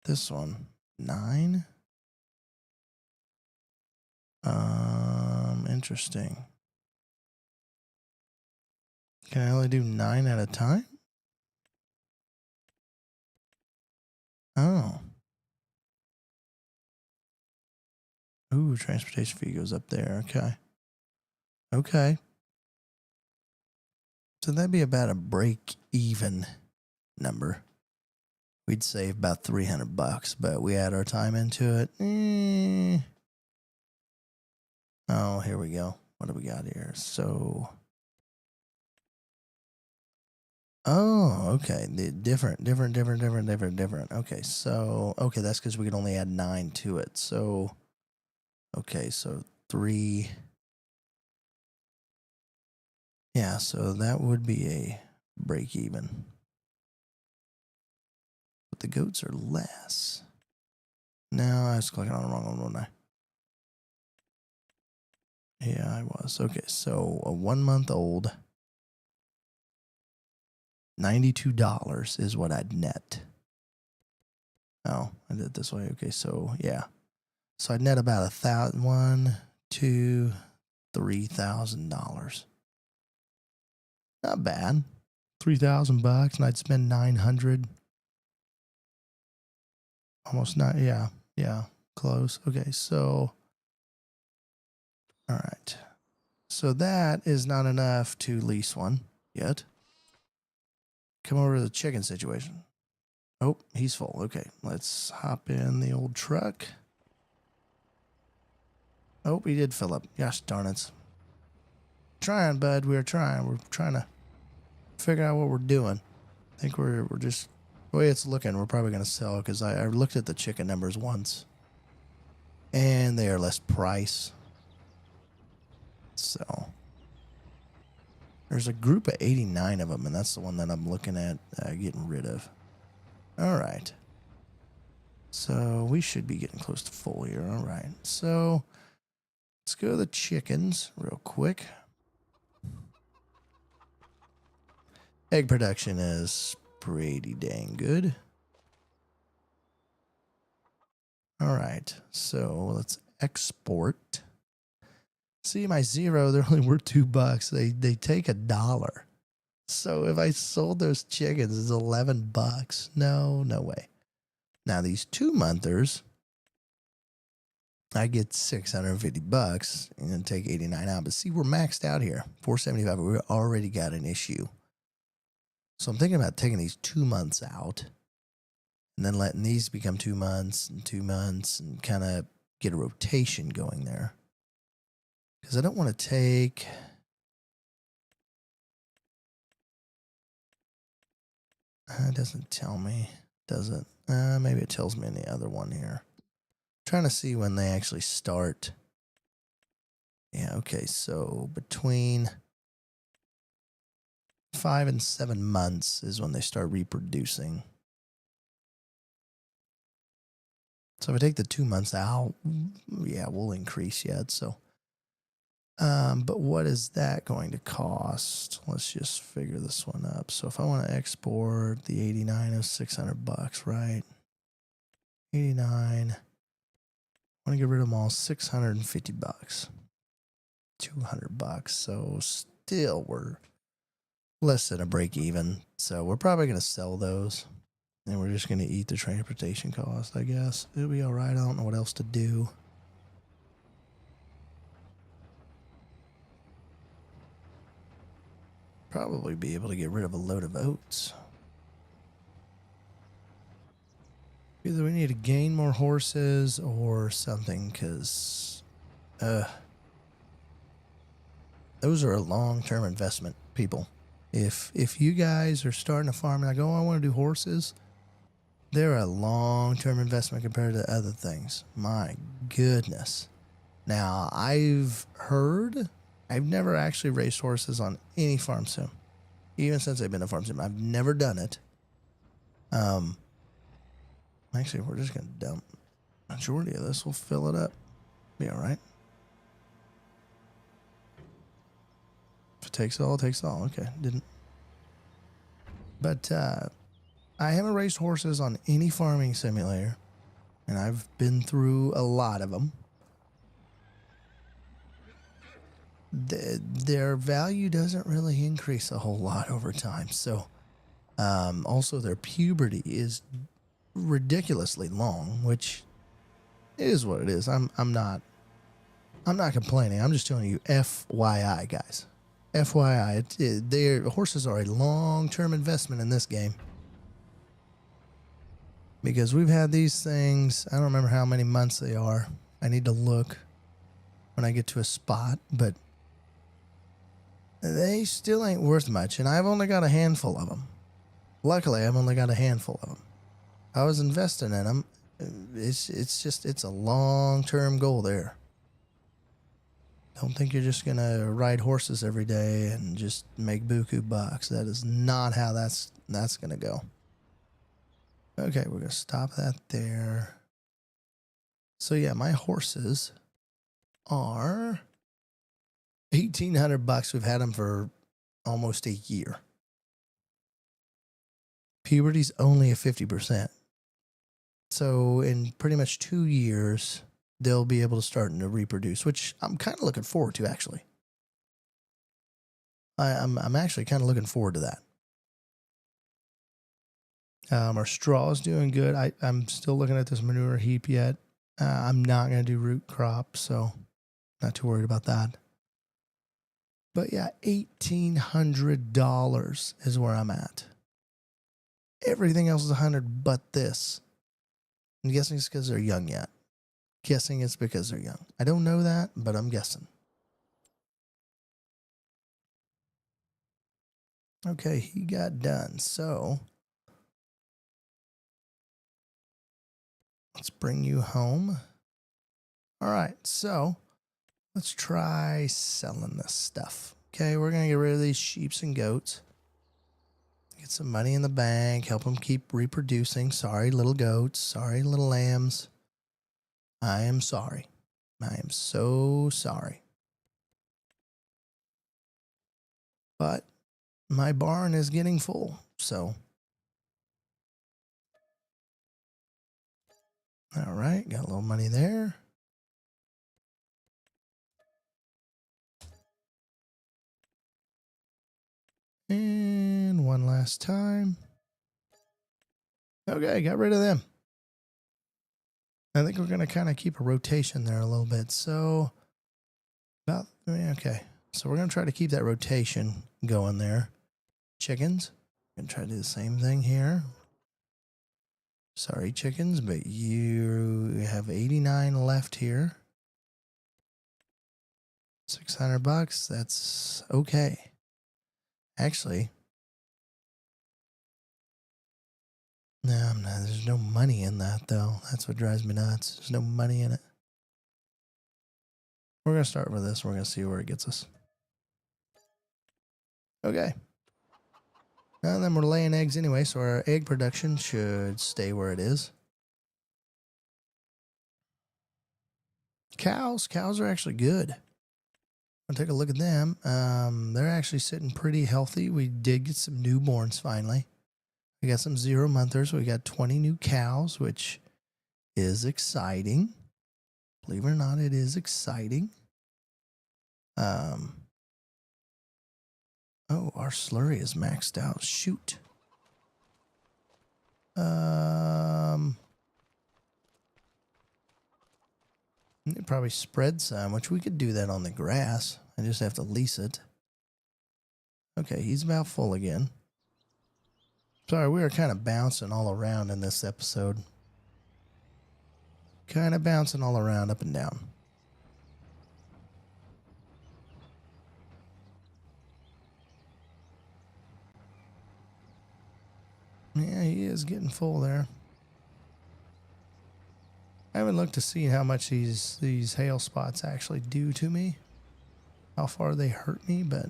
This one 9. Interesting. Can I only do 9 at a time? Oh. Ooh, transportation fee goes up there. Okay. Okay. So that'd be about a break even number. We'd save about $300, but we add our time into it. Oh, here we go. What do we got here? So, oh, okay. The different. Okay, so, okay, that's because we could only add 9 to it. So, okay, so 3. Yeah, so that would be a break even. But the goats are less. No, I was clicking on the wrong one, wasn't I? Yeah, I was. Okay, so a 1 month old, $92 is what I'd net. Oh, I did it this way. Okay, so yeah. So I'd net about $3,000. Not bad. $3,000 and I'd spend 900. Almost not, yeah. Yeah. Close. Okay, so all right. So that is not enough to lease one yet. Come over to the chicken situation. Oh, he's full. Okay, let's hop in the old truck. Oh, he did fill up. Gosh darn it. Trying, bud. We're trying. We're trying to figure out what we're doing. I think we're just, the way it's looking, we're probably going to sell because I looked at the chicken numbers once. And they are less price. So there's a group of 89 of them, and that's the one that I'm looking at getting rid of. All right. So we should be getting close to full here. All right. So let's go to the chickens real quick. Egg production is pretty dang good. All right. So let's export. See, my zero, they're only worth $2. They take $1. So if I sold those chickens, it's $11. No way. Now these 2-monthers, I get $650 and then take 89 out. But see, we're maxed out here. 475, but we already got an issue. So I'm thinking about taking these 2 months out and then letting these become 2 months and 2 months and kind of get a rotation going there. Because I don't want to take... It doesn't tell me, does it? Maybe it tells me in the other one here. I'm trying to see when they actually start. Yeah, okay, so between 5 and 7 months is when they start reproducing. So if I take the 2 months out, yeah, we'll increase yet. So, but what is that going to cost? Let's just figure this one up. So if I want to export the 89 of $600, right? 89. I want to get rid of them all. $650. $200. So still we're less than a break even. So we're probably going to sell those. And we're just going to eat the transportation cost, I guess. It'll be all right. I don't know what else to do. Probably be able to get rid of a load of oats. Either we need to gain more horses or something, because those are a long-term investment, people. If you guys are starting a farm and like, oh, I want to do horses, they're a long-term investment compared to other things. My goodness. Now, I've never actually raced horses on any farm sim. Even since I've been a farm sim, I've never done it. Actually, we're just going to dump majority of this. We'll fill it up. Be all right. If it takes it all, it takes it all. Okay, didn't. But I haven't raced horses on any farming simulator, and I've been through a lot of them. Their value doesn't really increase a whole lot over time. So, also their puberty is ridiculously long, which is what it is. I'm not complaining. I'm just telling you, FYI, guys. FYI, their horses are a long-term investment in this game. Because we've had these things, I don't remember how many months they are. I need to look when I get to a spot, but they still ain't worth much, and I've only got a handful of them. Luckily, I've only got a handful of them. I was investing in them. It's a long-term goal there. Don't think you're just gonna ride horses every day and just make buku bucks. That is not how that's gonna go. Okay, we're gonna stop that there. So yeah, my horses are $1,800. We've had them for almost a year. Puberty's only at 50%. So in pretty much 2 years, they'll be able to start to reproduce, which I'm kind of looking forward to, actually. I'm actually kind of looking forward to that. Our straw is doing good. I'm still looking at this manure heap yet. I'm not going to do root crop, so not too worried about that. But yeah, $1,800 is where I'm at. Everything else is $100 but this. I'm guessing it's because they're young yet. Guessing it's because they're young. I don't know that, but I'm guessing. Okay, he got done. So let's bring you home. All right, so let's try selling this stuff. Okay, we're going to get rid of these sheeps and goats. Get some money in the bank. Help them keep reproducing. Sorry, little goats. Sorry, little lambs. I am sorry. I am so sorry. But my barn is getting full, so. All right, got a little money there. And one last time. Okay, got rid of them. I think we're going to kind of keep a rotation there a little bit. So, okay. So we're going to try to keep that rotation going there. Chickens. Going to try to do the same thing here. Sorry, chickens, but you have 89 left here. $600. That's okay. Actually, no, there's no money in that, though. That's what drives me nuts. There's no money in it. We're going to start with this. We're going to see where it gets us. Okay. And then we're laying eggs anyway, so our egg production should stay where it is. Cows are actually good. I'll take a look at them. They're actually sitting pretty healthy. We did get some newborns finally. We got some 0-monthers. We got 20 new cows, which is exciting. Believe it or not, it is exciting. Oh, our slurry is maxed out. Shoot. Probably spread some, which we could do that on the grass. I just have to lease it. Okay, he's about full again. Sorry, we were kind of bouncing all around in this episode. Kind of bouncing all around, up and down. Yeah, he is getting full there. I haven't looked to see how much these hail spots actually do to me. How far they hurt me, but...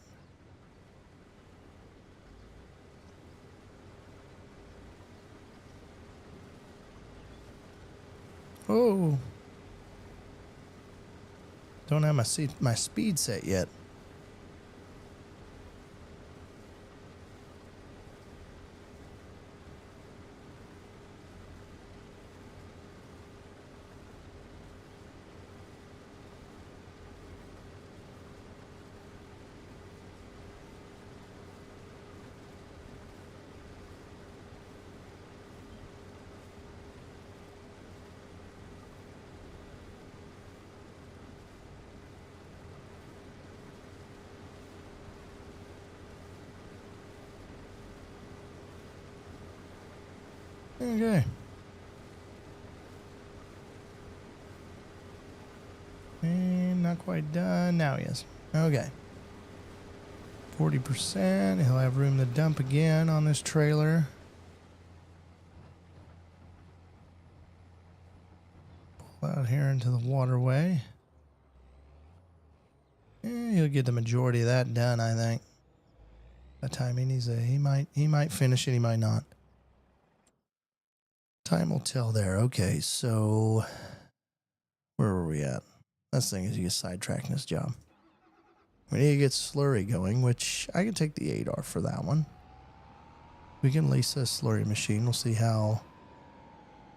Oh! Don't have my speed set yet. Okay. And not quite done. Now he is. Okay. 40%. He'll have room to dump again on this trailer. Pull out here into the waterway. Yeah, he'll get the majority of that done, I think. That time he might finish it, he might not. Time will tell there. Okay, so where were we at? This thing is you get sidetracked in this job. We need to get slurry going, which I can take the 8R for that one. We can lease a slurry machine. We'll see how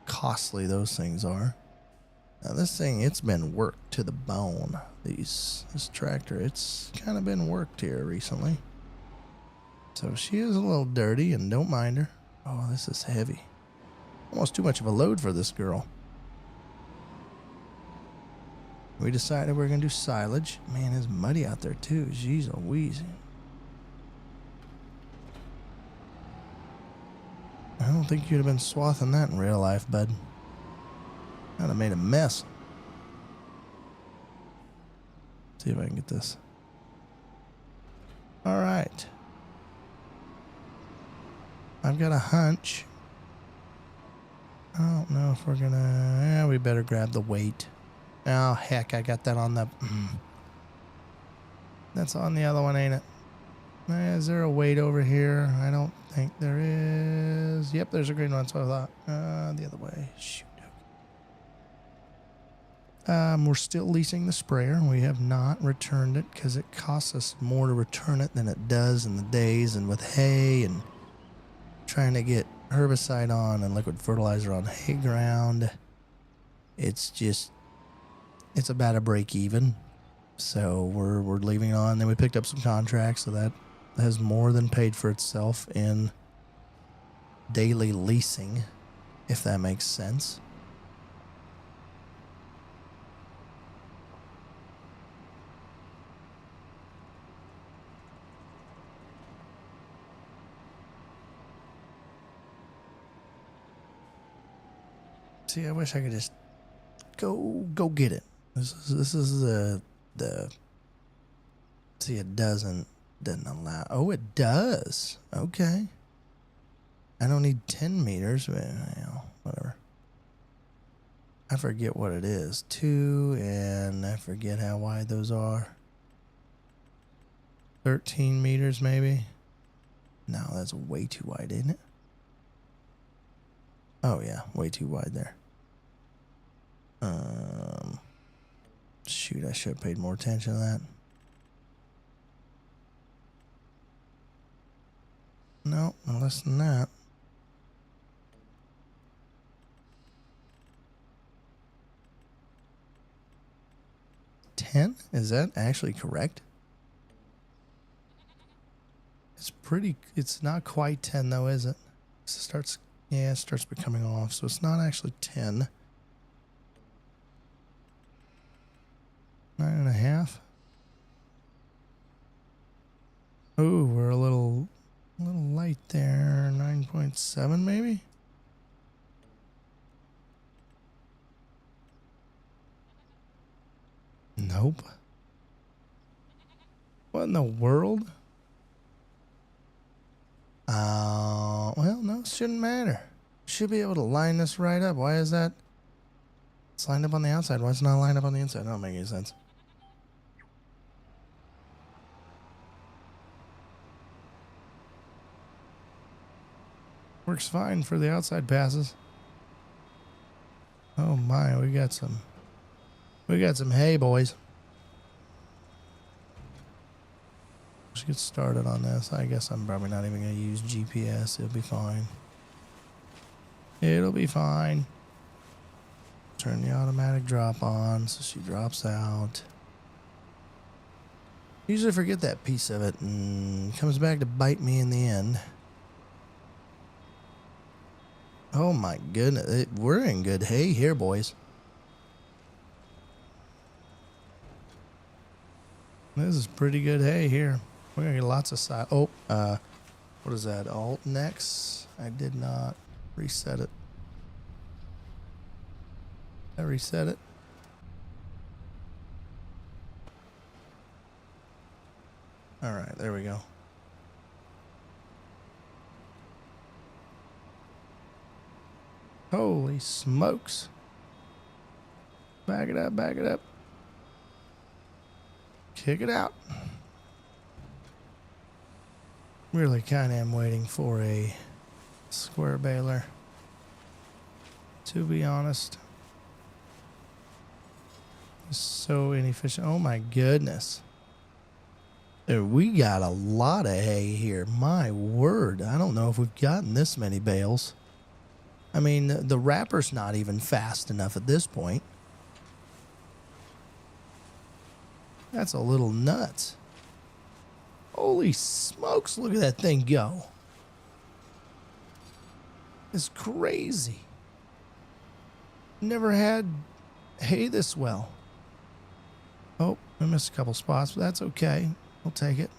costly those things are. Now this thing, it's been worked to the bone. This tractor, it's kind of been worked here recently. So she is a little dirty, and don't mind her. Oh, this is heavy. Almost too much of a load for this girl. We decided we're going to do silage. Man, it's muddy out there too. Jeez Louise. I don't think you'd have been swathing that in real life, bud. I'd have made a mess. See if I can get this. All right. I've got a hunch. I don't know if we're gonna... Yeah, we better grab the weight. Oh, heck, I got that on the... That's on the other one, ain't it? Is there a weight over here? I don't think there is. Yep, there's a green one, so I thought. The other way. Shoot. We're still leasing the sprayer. We have not returned it because it costs us more to return it than it does in the days, and with hay and trying to get herbicide on and liquid fertilizer on hay ground, it's about a break even. So we're leaving it on. Then we picked up some contracts, so that has more than paid for itself in daily leasing, if that makes sense. See, I wish I could just go get it. This is the see, it doesn't allow. Oh, it does. Okay. I don't need 10 meters, but whatever. I forget what it is. 2, and I forget how wide those are. 13 meters maybe. No, that's way too wide, isn't it? Oh yeah, way too wide there. Shoot, I should have paid more attention to that. No, less than that. 10? Is that actually correct? It's not quite 10 though, is it? It starts becoming off, so it's not actually 10. 9.5. Oh, we're a little light there. 9.7 maybe? Nope. What in the world? Well, no, it shouldn't matter. Should be able to line this right up. Why is that? It's lined up on the outside. Why is it not lined up on the inside? That don't make any sense. Works fine for the outside passes. Oh my, we got some hay, boys. Let's get started on this. I guess I'm probably not even going to use GPS. It'll be fine. It'll be fine. Turn the automatic drop on so she drops out. Usually forget that piece of it and comes back to bite me in the end. Oh my goodness. We're in good hay here, boys. This is pretty good hay here. We're going to get lots of side. Oh, what is that? Alt next? I did not reset it. reset it. All right, there we go. Holy smokes. Back it up, back it up. Kick it out. Really kind of am waiting for a square baler, to be honest. It's so inefficient. Oh my goodness. Dude, we got a lot of hay here. My word. I don't know if we've gotten this many bales. I mean, the wrapper's not even fast enough at this point. That's a little nuts. Holy smokes, look at that thing go. It's crazy. Never had hay this well. Oh, I missed a couple spots, but that's okay. I'll take it.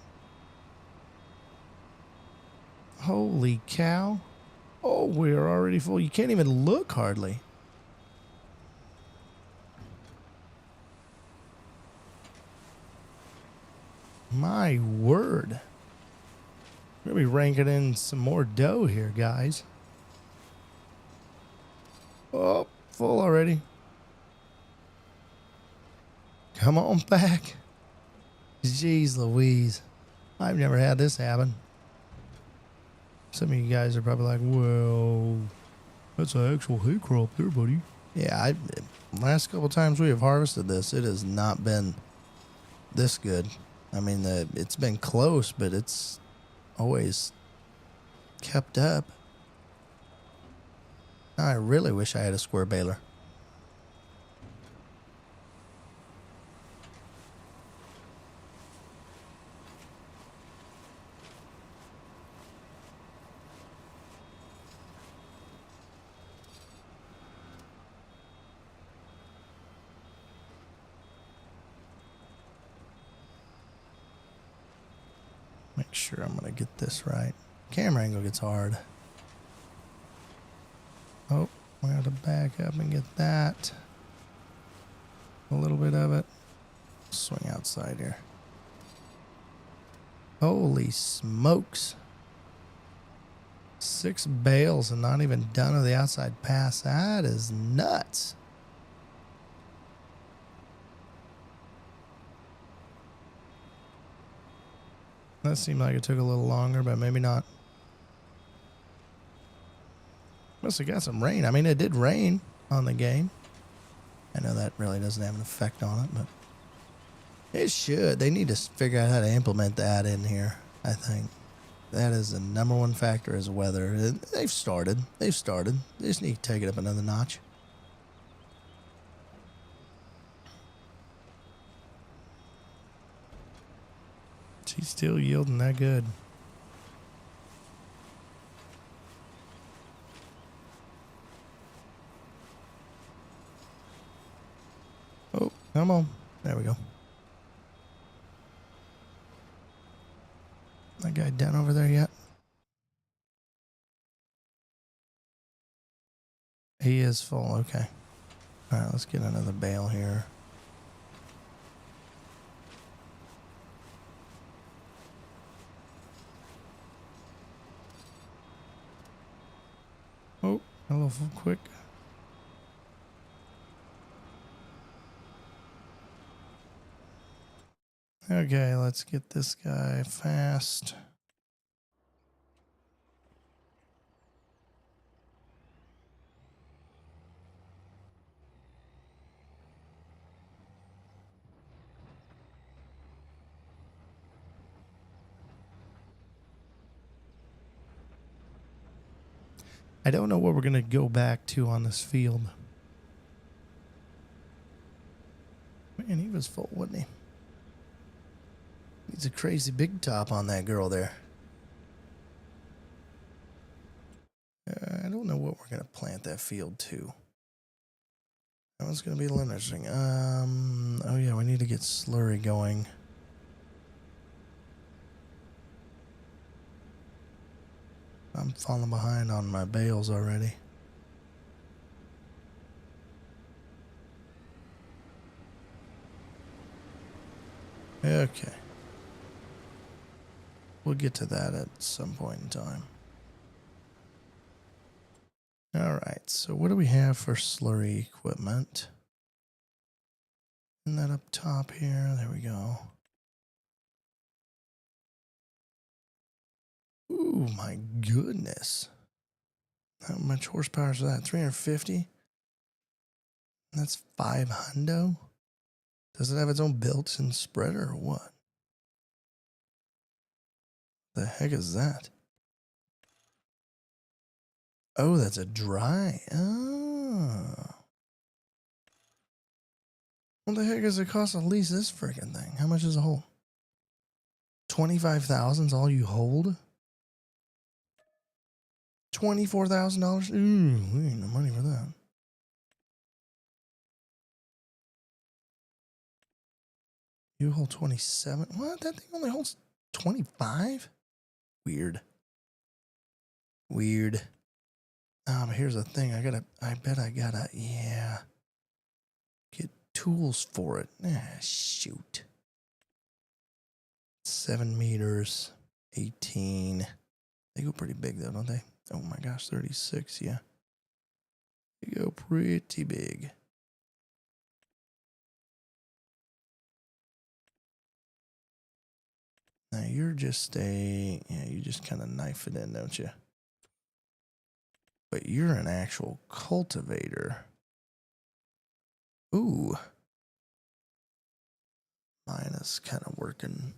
Holy cow. Oh, we're already full. You can't even look hardly. My word. We're going to be ranking in some more dough here, guys. Oh, full already. Come on back. Jeez Louise. I've never had this happen. Some of you guys are probably like, well, that's an actual hay crop there, buddy. Yeah, last couple times we have harvested this, it has not been this good. I mean, it's been close, but it's always kept up. I really wish I had a square baler. Make sure I'm going to get this right. Camera angle gets hard. Oh, we have to back up and get that. A little bit of it. Swing outside here. Holy smokes. 6 bales and not even done with the outside pass. That is nuts. That seemed like it took a little longer, but maybe not. Must have got some rain. I mean, it did rain on the game. I know that really doesn't have an effect on it, but it should. They need to figure out how to implement that in here, I think. That is the #1 factor is weather. They've started. They just need to take it up another notch. She's still yielding that good. Oh, come on. There we go. That guy done over there yet? He is full. Okay. All right, let's get another bale here. Oh, a little quick. Okay, let's get this guy fast. I don't know what we're going to go back to on this field. Man, he was full, wasn't he? He's a crazy big top on that girl there. I don't know what we're going to plant that field to. That one's going to be a little interesting. Oh yeah, we need to get slurry going. I'm falling behind on my bales already. Okay. We'll get to that at some point in time. All right, so what do we have for slurry equipment? Isn't that up top here? There we go. Ooh, my goodness. How much horsepower is that? 350? That's 5 hundo? Does it have its own built-in spreader or what? The heck is that? Oh, that's a dry. Oh. What the heck does it cost to lease this freaking thing? How much is a hold? 25,000 is all you hold? $24,000? Ooh, we ain't no money for that. You hold 27? What? That thing only holds 25? Weird. Weird. But here's the thing. I bet I gotta, yeah, get tools for it. Shoot. 7 meters, 18. They go pretty big though, don't they? Oh my gosh, 36, yeah. They go pretty big. Now you're just you just kind of knife it in, don't you? But you're an actual cultivator. Ooh. Mine is kind of working.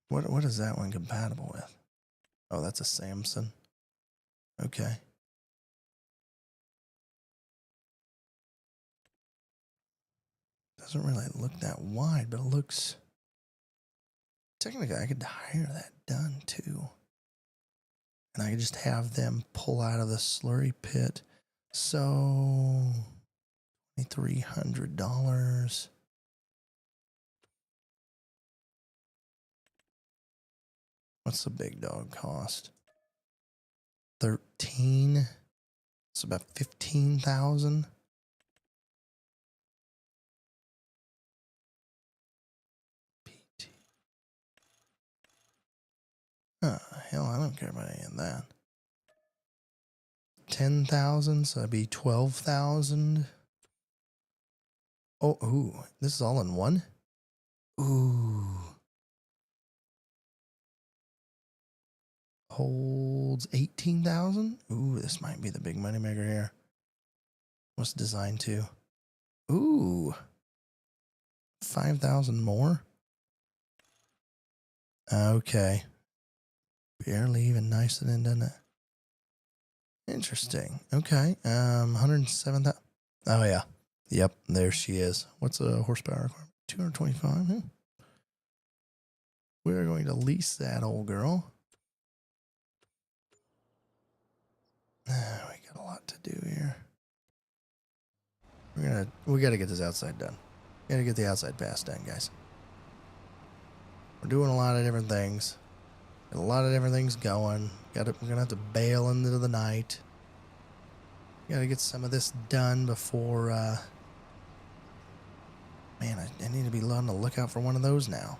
What is that one compatible with? Oh, that's a Samson. Okay. Doesn't really look that wide, but it looks... Technically, I could hire that done, too. And I could just have them pull out of the slurry pit. So... $2,300. What's the big dog cost? 13. It's about 15,000. PT. Oh, hell, I don't care about any of that. 10,000, so that'd be 12,000. Oh, ooh, this is all in one? Ooh. Holds 18,000? Ooh, this might be the big money maker here. What's it designed to? Ooh. 5,000 more? Okay. Barely even nice it in, doesn't it? Interesting. Okay. 107,000. Oh, yeah. Yep, there she is. What's a horsepower requirement? 225, huh? We're going to lease that old girl. We got a lot to do here. We gotta get this outside done. Gotta get the outside pass done, guys. We're doing a lot of different things. Got a lot of different things going. We're gonna have to bail into the night. Gotta get some of this done before man, I need to be on the lookout for one of those now.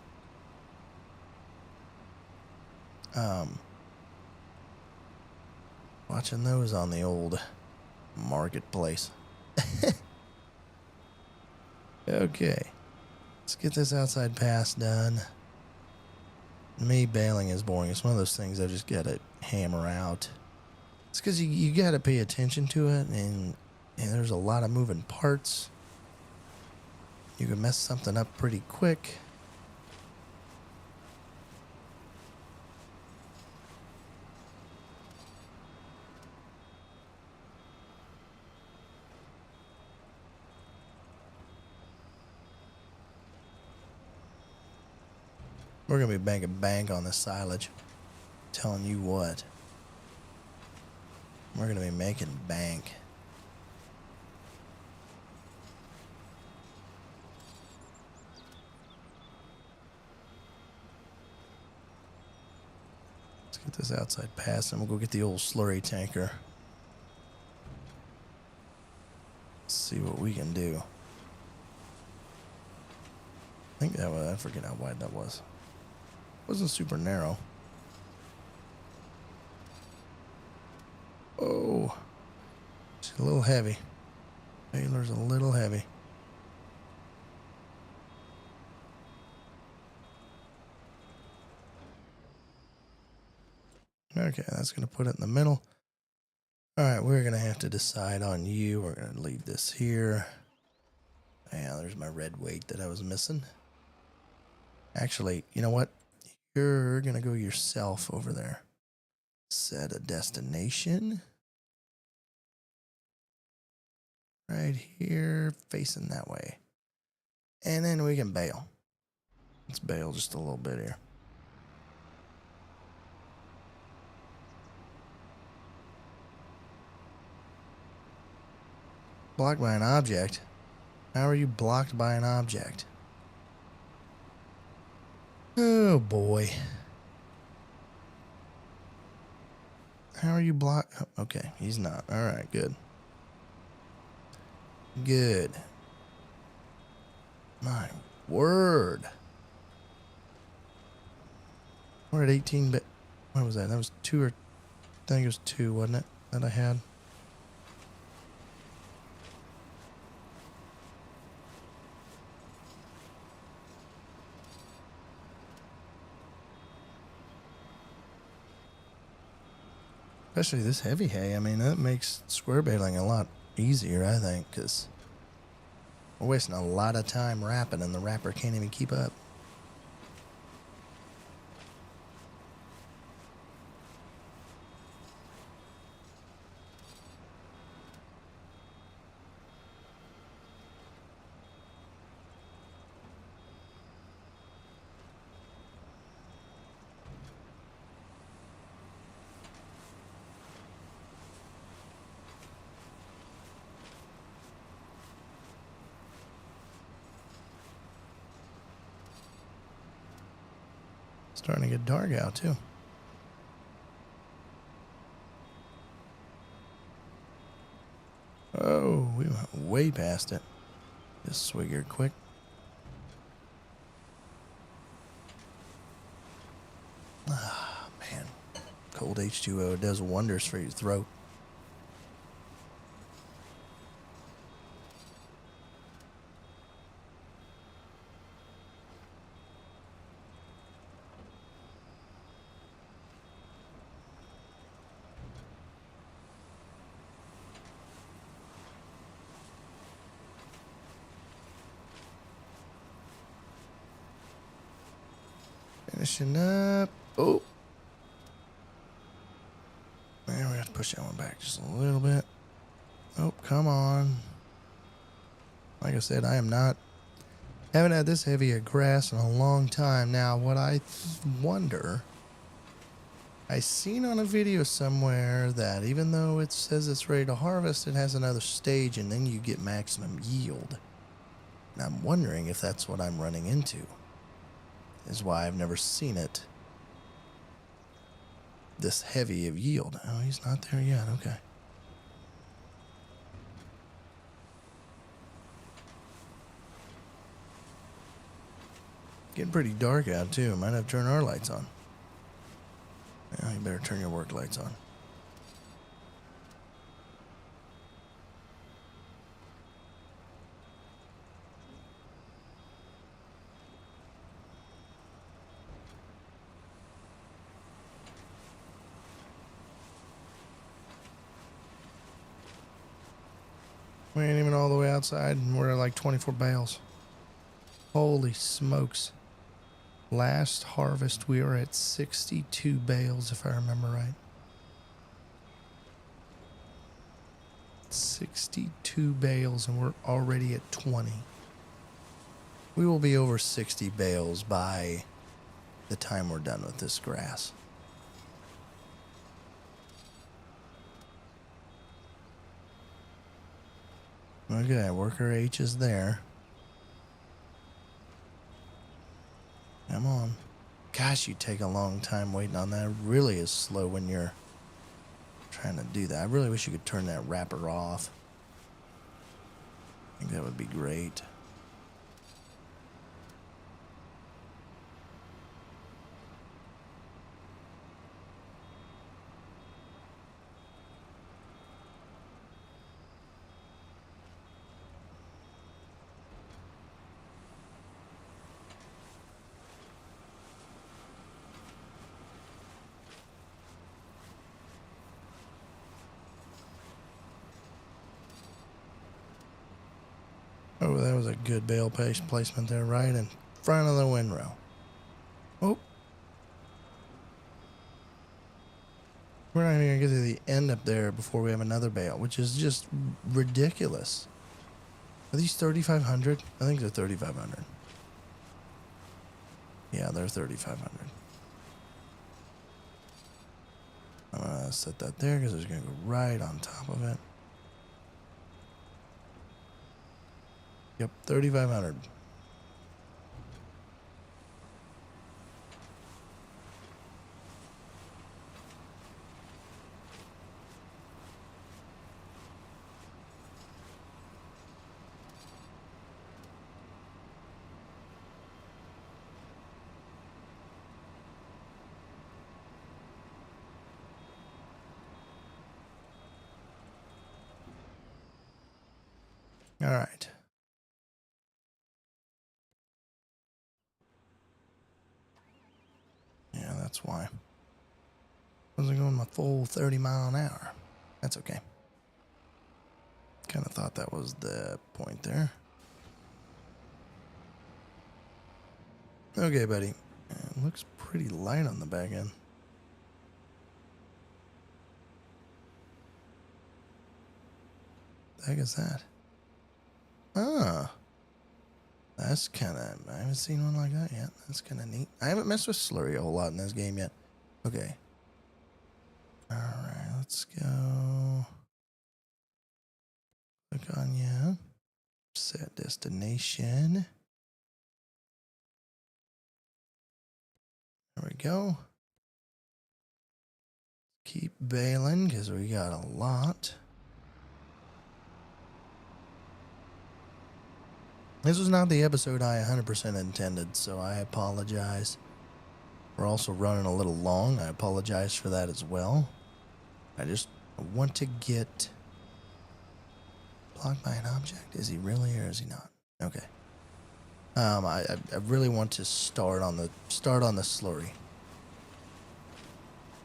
Watching those on the old marketplace. Okay. Let's get this outside pass done. Me bailing is boring. It's one of those things I just gotta hammer out. It's because you gotta pay attention to it, and there's a lot of moving parts. You can mess something up pretty quick. We're gonna be banking bank on this silage. Telling you what. We're gonna be making bank. Let's get this outside pass and we'll go get the old slurry tanker. Let's see what we can do. I think that was, I forget how wide that was. It wasn't super narrow. Oh, it's a little heavy. Baler's a little heavy. Okay, that's going to put it in the middle. All right, we're going to have to decide on you. We're going to leave this here. Yeah, there's my red weight that I was missing. Actually, you know what? You're going to go yourself over there. Set a destination. Right here, facing that way. And then we can bail. Let's bail just a little bit here. Blocked by an object? How are you blocked by an object? Oh boy. How are you blocked? Oh, okay, he's not. All right, good. Good. My word. We're at 18 bit. What was that? That was 2 or... I think it was 2, wasn't it? That I had. Especially this heavy hay. I mean, that makes square baling a lot easier, I think, because we're wasting a lot of time wrapping and the wrapper can't even keep up. Starting to get dark out, too. Oh, we went way past it. Just swig here quick. Ah, man. Cold H2O does wonders for your throat. Finishing up. Oh. Man, we have to push that one back just a little bit. Oh, come on. Like I said, I haven't had this heavy a grass in a long time. Now, what I wonder, I seen on a video somewhere that even though it says it's ready to harvest, it has another stage and then you get maximum yield. And I'm wondering if that's what I'm running into. Is why I've never seen it this heavy of yield. Oh, he's not there yet. Okay. Getting pretty dark out too. Might have to turn our lights on. Yeah, you better turn your work lights on. We ain't even all the way outside, and we're at like 24 bales. Holy smokes. Last harvest, we were at 62 bales, if I remember right. 62 bales, and we're already at 20. We will be over 60 bales by the time we're done with this grass. Okay, worker H is there. Come on. Gosh, you take a long time waiting on that. It really is slow when you're trying to do that. I really wish you could turn that wrapper off. I think that would be great. Oh, that was a good bale placement there, right in front of the windrow. Oh. We're not even going to get to the end up there before we have another bale, which is just ridiculous. Are these 3,500? I think they're 3,500. Yeah, they're 3,500. I'm going to set that there because it's going to go right on top of it. Yep, 3,500. All right. Yeah, that's why. Wasn't going my full 30 mile an hour. That's okay. Kind of thought that was the point there. Okay, buddy. It looks pretty light on the back end. The heck is that? Ah. That's kind of... I haven't seen one like that yet. That's kind of neat. I haven't messed with slurry a whole lot in this game yet. Okay. Alright, let's go. Click on yeah. Set destination. There we go. Keep bailing because we got a lot. This was not the episode I 100% intended, so I apologize. We're also running a little long. I apologize for that as well. I just want to get blocked by an object. Is he really or is he not? Okay. I really want to start on the slurry.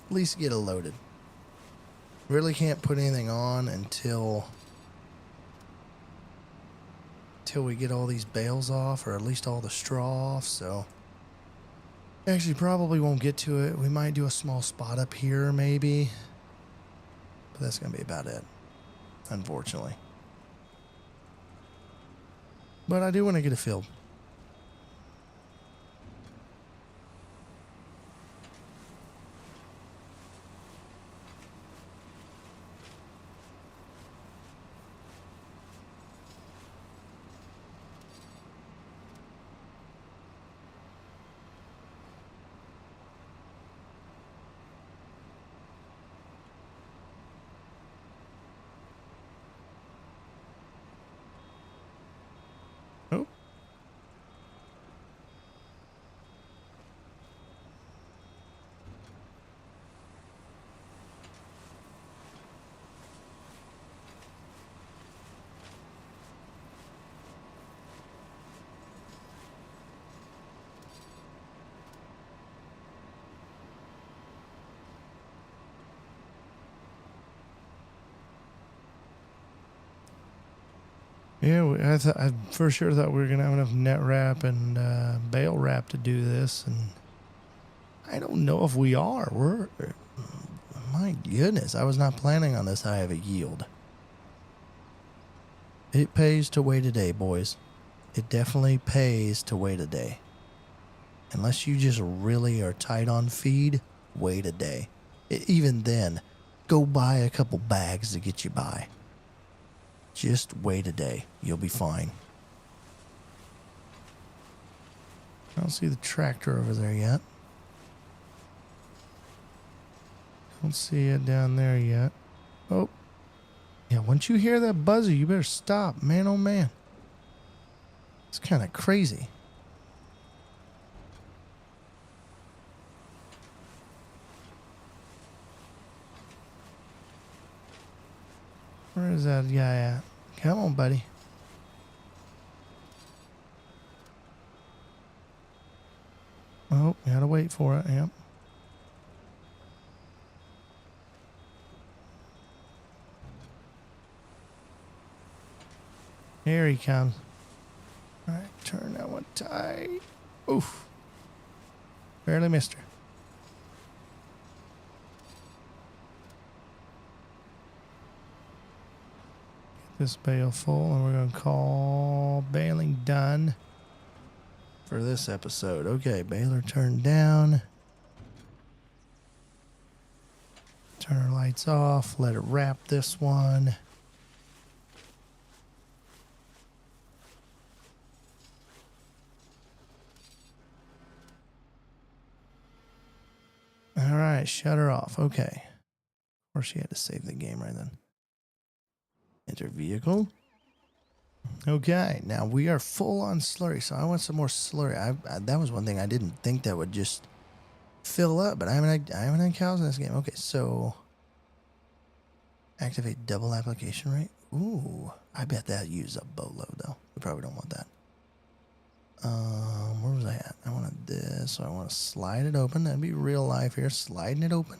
At least get it loaded. Really can't put anything on until we get all these bales off, or at least all the straw off. So actually probably won't get to it. We might do a small spot up here maybe, but that's gonna be about it, unfortunately. But I do want to get a field. Oh. Yeah, I for sure thought we were gonna have enough net wrap and bale wrap to do this, and I don't know if we are. My goodness, I was not planning on this high of a yield. It pays to wait a day, boys. It definitely pays to wait a day. Unless you just really are tight on feed, wait a day. Even then, go buy a couple bags to get you by. Just wait a day. You'll be fine. I don't see the tractor over there yet. Don't see it down there yet. Oh. Yeah, once you hear that buzzer, you better stop. Man, oh man. It's kind of crazy. Where is that guy at? Come on, buddy. Oh, you gotta wait for it. Yep. Here he comes. All right, turn that one tight. Oof. Barely missed her. Get this bale full, and we're going to call baling done for this episode. Okay, baler turned down. Turn our lights off. Let it wrap this one. All right, shut her off. Okay. Of course, she had to save the game right then. Enter vehicle. Okay, now we are full on slurry, so I want some more slurry. That was one thing I didn't think that would just fill up, but I haven't had cows in this game. Okay, so activate double application rate. Ooh, I bet that used a boatload though. We probably don't want that. Where was I at? I wanted this, so I want to slide it open. That'd be real life here, sliding it open.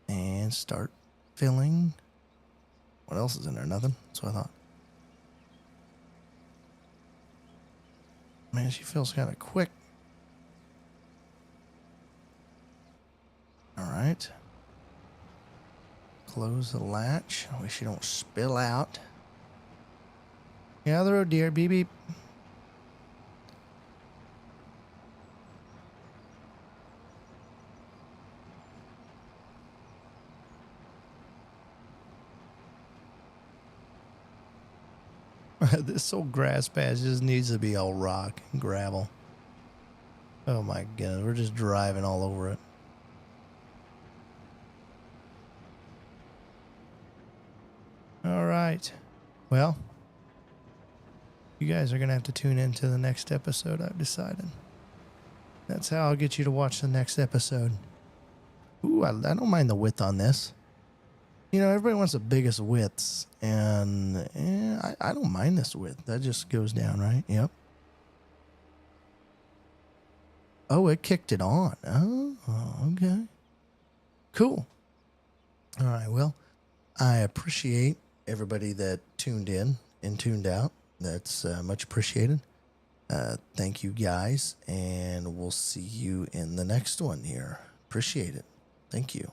And start filling. What else is in there? Nothing. That's what I thought. Man, she feels kind of quick. All right. Close the latch. I wish you don't spill out. Get out of the road, dear. Beep, beep. This old grass patch just needs to be all rock and gravel. Oh my goodness, we're just driving all over it. All right. Well, you guys are going to have to tune in to the next episode, I've decided. That's how I'll get you to watch the next episode. Ooh, I don't mind the width on this. You know, everybody wants the biggest widths, and I don't mind this width. That just goes down, right? Yep. Oh, it kicked it on. Oh, okay. Cool. All right, well, I appreciate everybody that tuned in and tuned out. That's much appreciated. Thank you, guys, and we'll see you in the next one here. Appreciate it. Thank you.